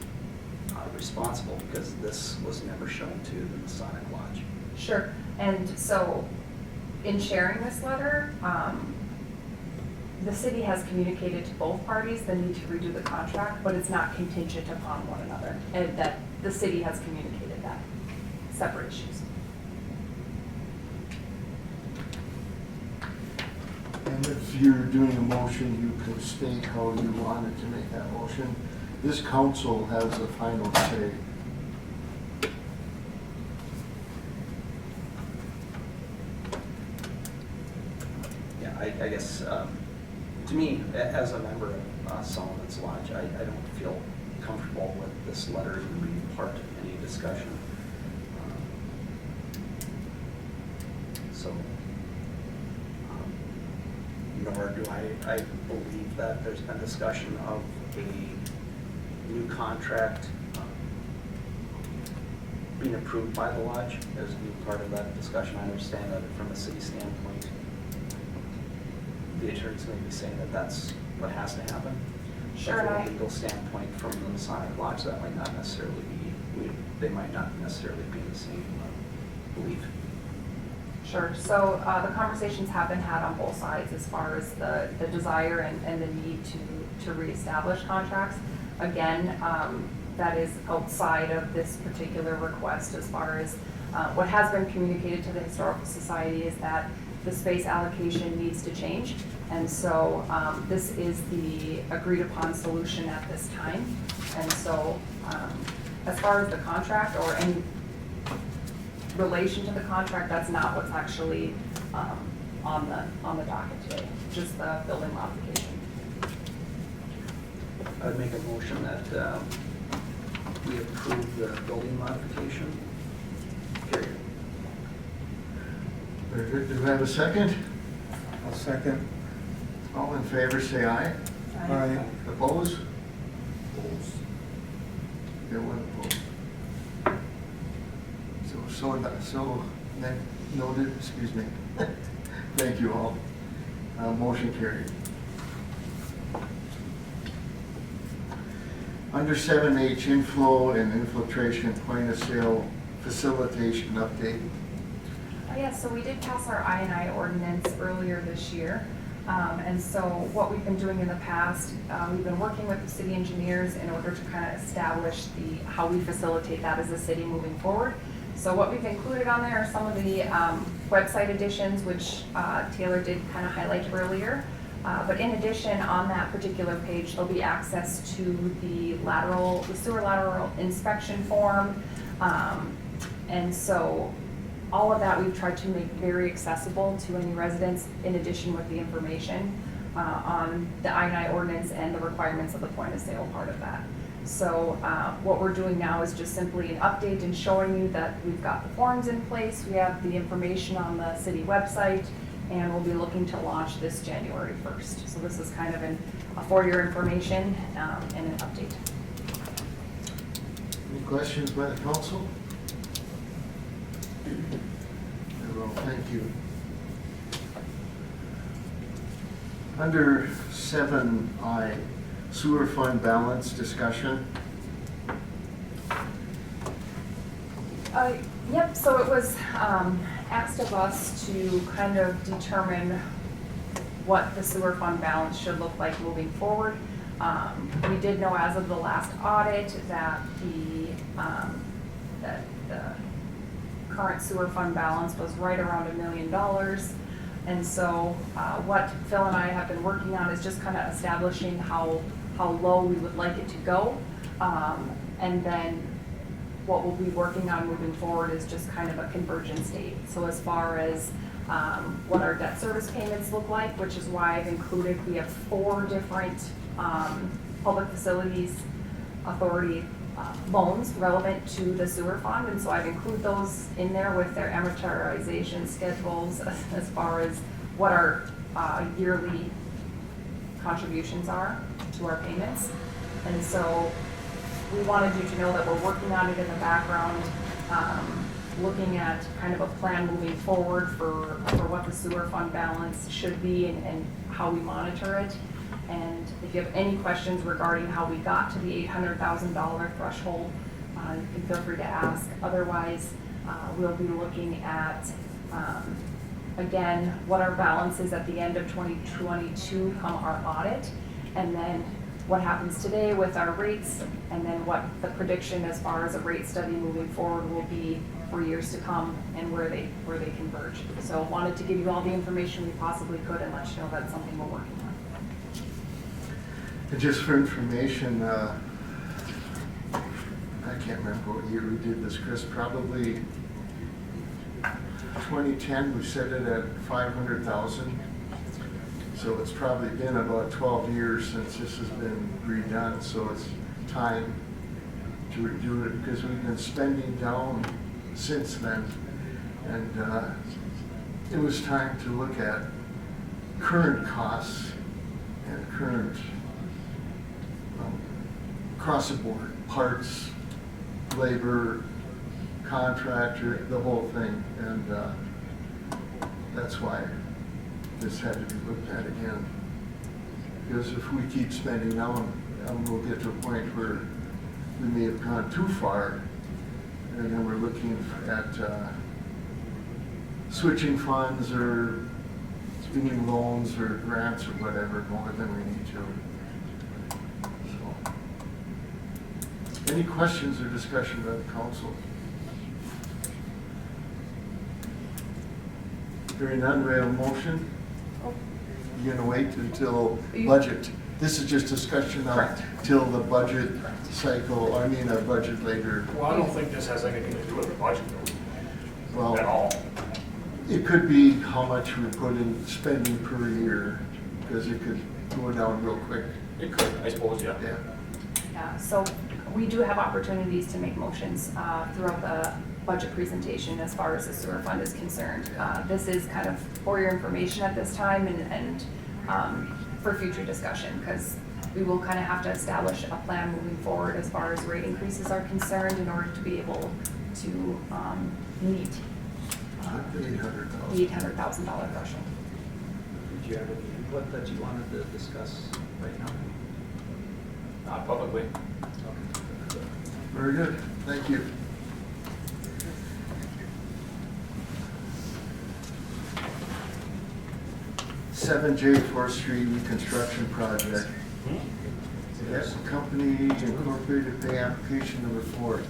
responsible, because this was never shown to the Masonic Lodge. Sure. And so in sharing this letter, the city has communicated to both parties the need to redo the contract, but it's not contingent upon one another, and that the city has communicated that. Separate issues. And if you're doing a motion, you can state how you wanted to make that motion. This council has a final say. I guess, to me, as a member of Solomon's Lodge, I don't feel comfortable with this letter even being part of any discussion. So, nor do I believe that there's been discussion of a new contract being approved by the lodge as a new part of that discussion. I understand that from a city standpoint, the attorneys may be saying that that's what has to happen. Sure, But and from a legal standpoint, from the Masonic Lodge, that might not necessarily be, they might not necessarily be in the same belief. Sure, so the conversations have been had on both sides as far as the desire and the need to reestablish contracts. Again, that is outside of this particular request as far as what has been communicated to the Historical Society is that the space allocation needs to change. And so this is the agreed upon solution at this time. And so as far as the contract or any relation to the contract, that's not what's actually on the docket today, just the building modification. I would make a motion that we approve the building modification. Period. Very good. Do we have a second? I'll second. All in favor, say aye. Aye. Opposed? Opposed. There one opposed. So noted, excuse me. Thank you all. Motion carried. Under 7H, inflow and infiltration point of sale facilitation update. Yeah, so we did pass our I&I ordinance earlier this year. And so what we've been doing in the past, we've been working with the city engineers in order to kind of establish how we facilitate that as a city moving forward. So what we've included on there are some of the website additions, which Taylor did kind of highlight earlier. But in addition, on that particular page, there'll be access to the sewer lateral inspection form. And so all of that we've tried to make very accessible to any residents, in addition with the information on the I&I ordinance and the requirements of the point of sale part of that. So what we're doing now is just simply an update and showing you that we've got the forms in place, we have the information on the city website, and we'll be looking to launch this January 1st. So this is kind of for your information and an update. Any questions by the council? Very well, thank you. Under 7I, sewer fund balance discussion. Yep, so it was asked of us to kind of determine what the sewer fund balance should look like moving forward. We did know as of the last audit that the current sewer fund balance was right around $1 million. And so what Phil and I have been working on is just kind of establishing how low we would like it to go. And then what we'll be working on moving forward is just kind of a convergence date. So as far as what our debt service payments look like, which is why I've included, we have 4 different public facilities authority loans relevant to the sewer fund. And so I've included those in there with their amortization schedules as far as what our yearly contributions are to our payments. And so we wanted you to know that we're working on it in the background, looking at kind of a plan moving forward for what the sewer fund balance should be and how we monitor it. And if you have any questions regarding how we got to the $800,000 threshold, you can feel free to ask. Otherwise, we'll be looking at, again, what our balance is at the end of 2022 come our audit, and then what happens today with our rates, and then what the prediction as far as a rate study moving forward will be for years to come and where they converge. So wanted to give you all the information we possibly could and let you know that's something we're working on. And just for information, I can't remember what year we did this, Chris, probably 2010, we set it at 500,000 So it's probably been about 12 years since this has been redone, so it's time to redo it, because we've been spending down since then. And it was time to look at current costs and current across the board, parts, labor, contractor, the whole thing. And that's why this had to be looked at again. Because if we keep spending now, we'll get to a point where we may have gone too far, and then we're looking at switching funds or doing loans or grants or whatever more than we need to. So, any questions or discussion by the council? Hearing none, we have a motion. You're gonna wait until budget. This is just discussion now till the budget cycle, I mean, a budget later. Well, I don't think this has anything to do with the budget Well, at all. it could be how much we put in spending per year, because it could go down real quick. It could, I suppose, yeah. Yeah. Yeah, so we do have opportunities to make motions throughout the budget presentation as far as the sewer fund is concerned. This is kind of for your information at this time and for future discussion, because we will kind of have to establish a plan moving forward as far as rate increases are concerned in order to be able to meet the $800,000 threshold. Did you have any input that you wanted to discuss right now? Not publicly. Okay. Very good, thank you. Seven J 4th Street reconstruction project. Yes, Company Incorporated pay application number 4.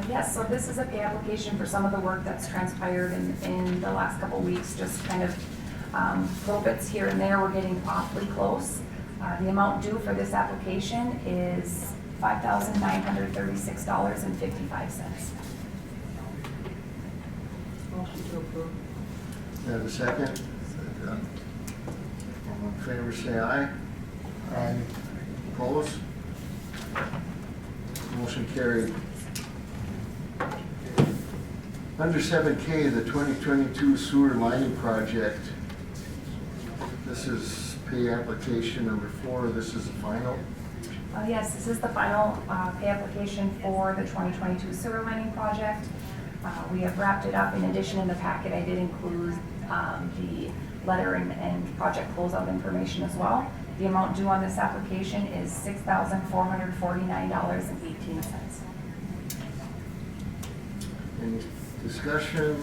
Yes, so this is a pay application for some of the work that's transpired in the last couple of weeks, just kind of little bits here and there. We're getting awfully close. The amount due for this application is $5,936.55. Motion to approve. Have a second? Second. All in favor, say aye. Aye. Opposed? Motion carried. Under 7K, the 2022 sewer lining project. This is pay application number 4. This is the final. Yes, this is the final pay application for the 2022 sewer lining project. We have wrapped it up. In addition, in the packet, I did include the letter and project closeout information as well. The amount due on this application is $6,449.18. Any discussion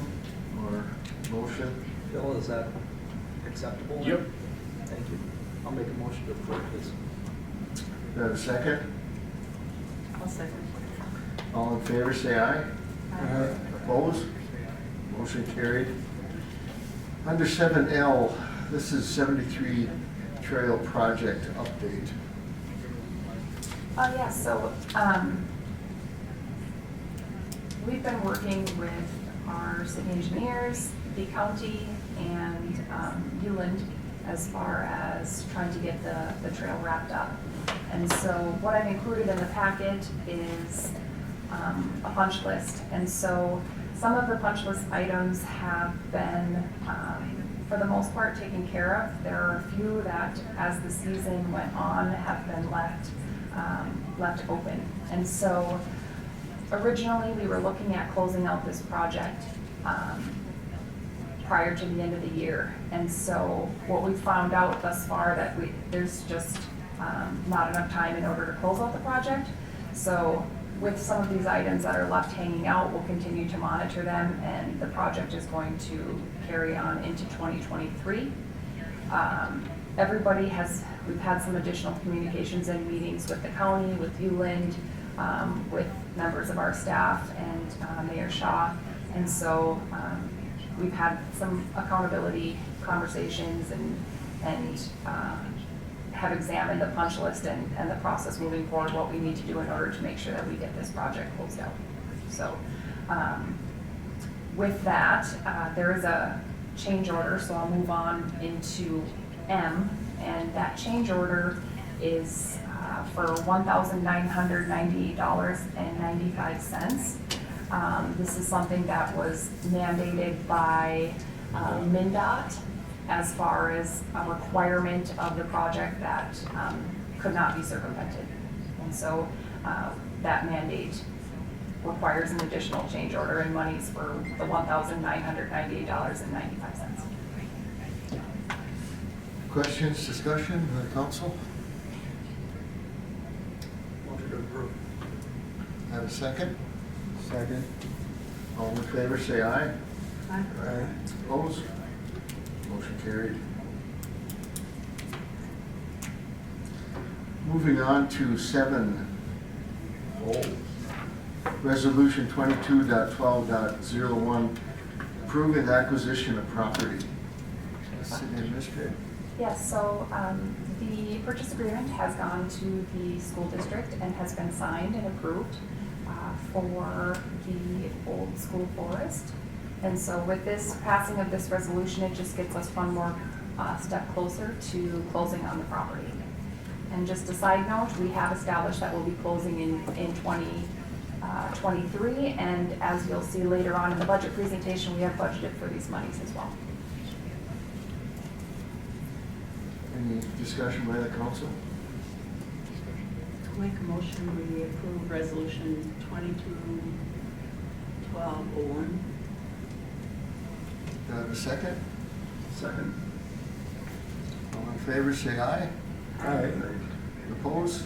or motion? Phil, is that acceptable? Yep. Thank you. I'll make a motion to approve this. Do I have a second? I'll second. All in favor, say aye. Aye. Opposed? Motion carried. Under 7L, this is 73 Trail Project update. Yes, so we've been working with our city engineers, the county, and Uland as far as trying to get the trail wrapped up. And so what I've included in the packet is a punch list. And so some of the punch list items have been, for the most part, taken care of. There are a few that, as the season went on, have been left open. And so originally, we were looking at closing out this project prior to the end of the year. And so what we found out thus far that there's just not enough time in order to close out the project. So with some of these items that are left hanging out, we'll continue to monitor them, and the project is going to carry on into 2023. We've had some additional communications and meetings with the county, with Uland, with members of our staff and Mayor Shaw. And so we've had some accountability conversations and have examined the punch list and the process moving forward, what we need to do in order to make sure that we get this project closed out. So with that, there is a change order, so I'll move on into M. And that change order is for $1,998.95. This is something that was mandated by MnDOT as far as a requirement of the project that could not be circumvented. And so that mandate requires an additional change order and monies for the $1,998.95. Questions, discussion, council? Motion to approve. Have a second? Second. All in favor, say aye. Aye. Opposed? Motion carried. Moving on to 7. Resolution 22.12.01, approving the acquisition of property. City Administrator. Yes, so the purchase agreement has gone to the school district and has been signed and approved for the old school forest. And so with this passing of this resolution, it just gets us one more step closer to closing on the property. And just a side note, we have established that we'll be closing in 2023, and as you'll see later on in the budget presentation, we have budgeted for these monies as well. Any discussion by the council? Make a motion, we approve resolution 22-1201. Do I have a second? Second. All in favor, say aye. Aye. Opposed?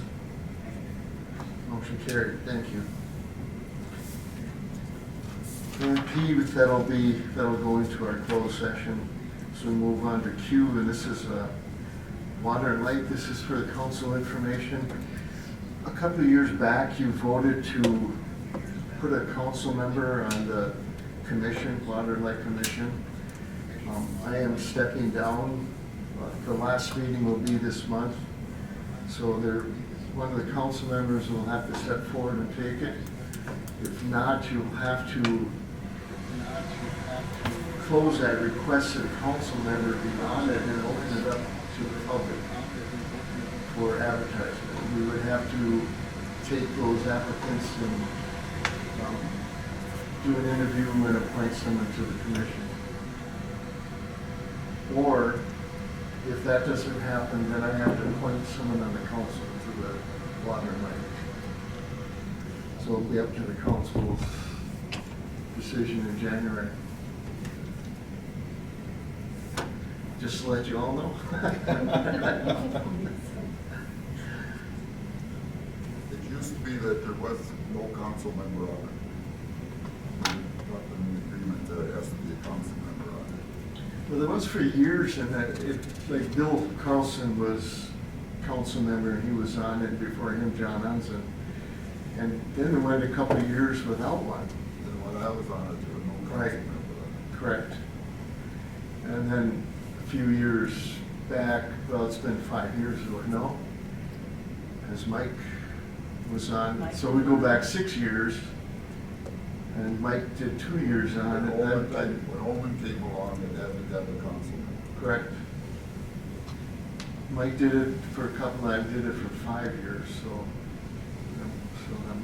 Motion carried, thank you. And P, that'll go into our closed session. So we move on to Q, and this is water and light. This is for the council information. A couple of years back, you voted to put a council member on the commission, Water and Light Commission. I am stepping down. The last meeting will be this month. So one of the council members will have to step forward and take it. If not, you'll have to close that request that a council member be on it and open it up to the public for advertisement. We would have to take those applicants and do an interview and appoint someone to the commission. Or if that doesn't happen, then I have to appoint someone on the council to the water and light. So it'll be up to the council's decision in January. Just to let you all know. It used to be that there was no council member on it. We got an agreement that it has to be a council member on it. Well, there was for years, and like Bill Carlson was council member, and he was on it before him, John Unson. And then it went a couple of years without one. And when I was on it, there was no council Right. member on it. Correct. And then a few years back, well, it's been 5 years ago, no? As Mike was on, Mike. so we go back 6 years, and Mike did 2 years on it. When Holman came along, it had to have a council member. Correct. Mike did it for a couple, I did it for 5 years, so I'm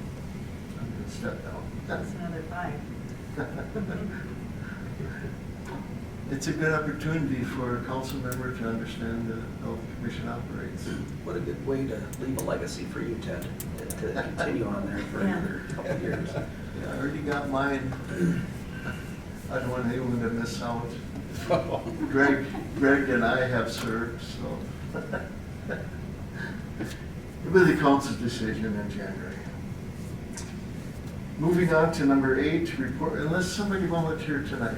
gonna step down. That's another 5. It's a good opportunity for a council member to understand how the commission operates. What a good way to leave a legacy for you, Ted, to continue on there for Yeah. another couple of years. Yeah, I already got mine. I don't want anyone to miss out. Greg and I have served, so. It'll be the council's decision in January. Moving on to number 8, report, unless somebody volunteered tonight.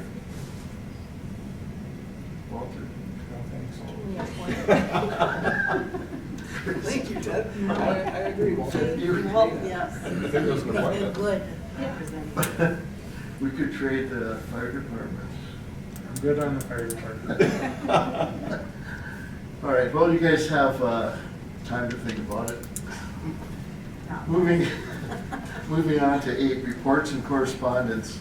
Walter? Thank you, Ted. I agree, Walter. Well, yes. I think it was an appointment. Good. Represented. We could trade the fire department. I'm good on the fire department. All right, well, you guys have time to think about it. Moving on to 8, reports and correspondence.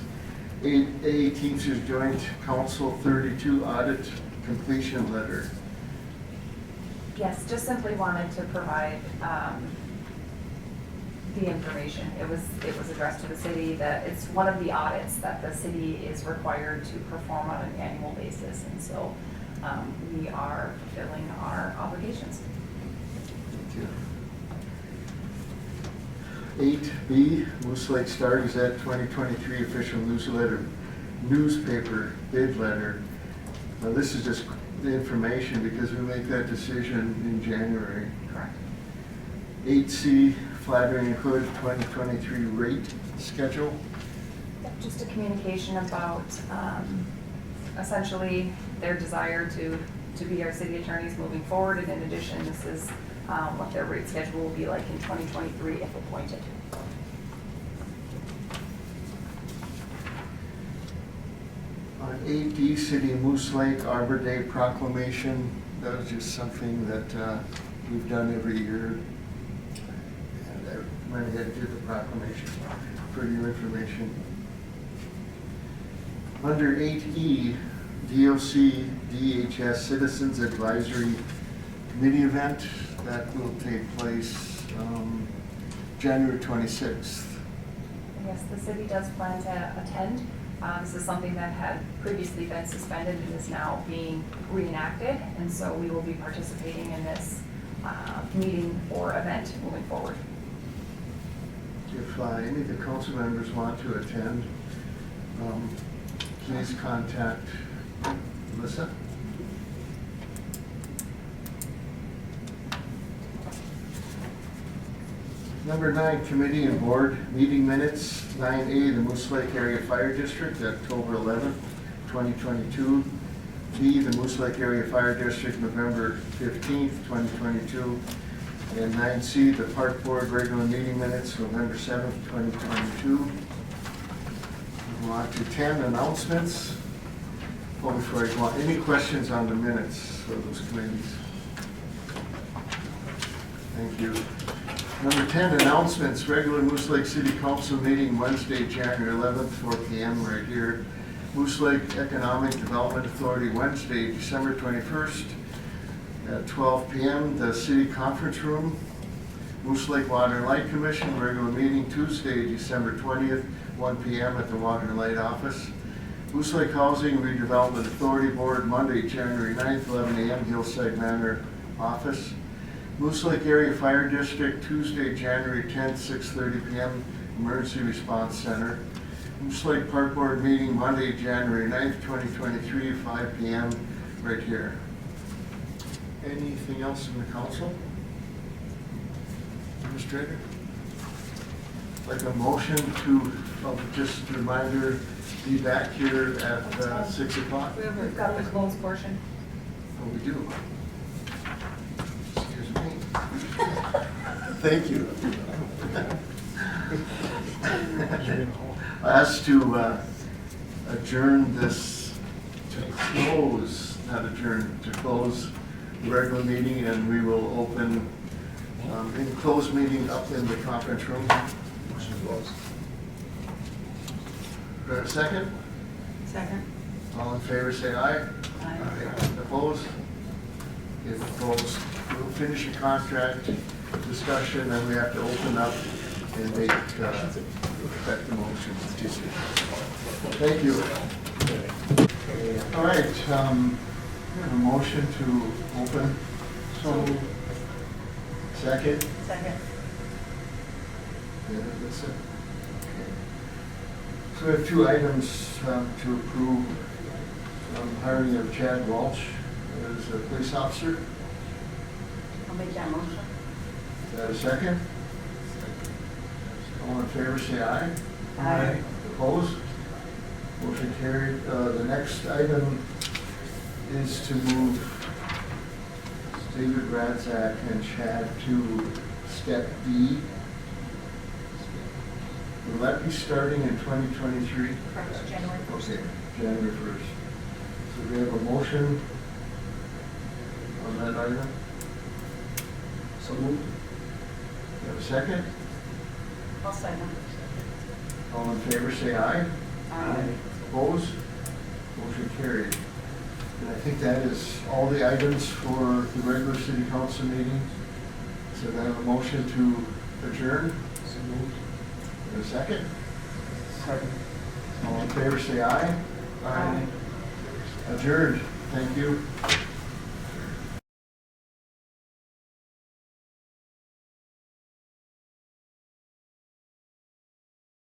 8A, Teamsters Joint Council 32 Audit Completion Letter. Yes, just simply wanted to provide the information. It was addressed to the city that it's one of the audits that the city is required to perform on an annual basis. And so we are fulfilling our obligations. Thank you. 8B, Moose Lake Star Gazette 2023 official newspaper bid letter. Now this is just the information because we make that decision in January. Correct. 8C, Flattering Hood 2023 rate schedule. Just a communication about essentially their desire to be our city attorneys moving forward. And in addition, this is what their rate schedule will be like in 2023 if appointed. On 8D, City of Moose Lake Arbor Day proclamation. That was just something that we've done every year. And I went ahead and did the proclamation for your information. Under 8E, DOC DHS Citizens Advisory Committee event. That will take place January 26th. Yes, the city does plan to attend. This is something that had previously been suspended and is now being reenacted. And so we will be participating in this meeting or event moving forward. If any of the council members want to attend, please contact Melissa. Number 9, committee and board meeting minutes. 9A, the Moose Lake Area Fire District, October 11th, 2022. B, the Moose Lake Area Fire District, November 15th, 2022. And 9C, the Park Board regular meeting minutes, November 7th, 2022. Move on to 10, announcements. Oh, before I go on, any questions on the minutes of those committees? Thank you. Number 10, announcements. Regular Moose Lake City Council meeting Wednesday, January 11th, 4 p.m. right here. Moose Lake Economic Development Authority Wednesday, December 21st at 12 p.m. The City Conference Room. Moose Lake Water and Light Commission regular meeting Tuesday, December 20th, 1 p.m. at the Water and Light Office. Moose Lake Housing Redevelopment Authority Board Monday, January 9th, 11 a.m. Hillside Manor Office. Moose Lake Area Fire District, Tuesday, January 10th, 6:30 p.m., Emergency Response Center. Moose Lake Park Board meeting Monday, January 9th, 2023, 5 p.m., right here. Anything else in the council? Administrator? Like a motion to, just a reminder, be back here at 6 o'clock? We've got the closed portion. Oh, we do. Excuse me. Thank you. Asked to adjourn this, to close, not adjourn, to close the regular meeting, and we will open in closed meeting up in the conference room. Do I have a second? Second. All in favor, say aye. Aye. Opposed? If opposed, we'll finish the contract discussion, then we have to open up and make, affect the motion. Thank you. All right, we have a motion to open. So, second? Second. Yeah, that's it. Okay. So we have 2 items to approve. Hiring of Chad Walsh as a police officer. I'll make that motion. Is that a second? All in favor, say aye. Aye. Opposed? Motion carried. The next item is to move David Radzak and Chad to step D. Will that be starting in 2023? Correct, January 1st. Okay, January 1st. So we have a motion on that item. So moved. You have a second? I'll second. All in favor, say aye. Aye. Opposed? Motion carried. And I think that is all the items for the regular city council meeting. So then a motion to adjourn. And a second? Second. All in favor, say aye. Aye. Adjourned. Thank you.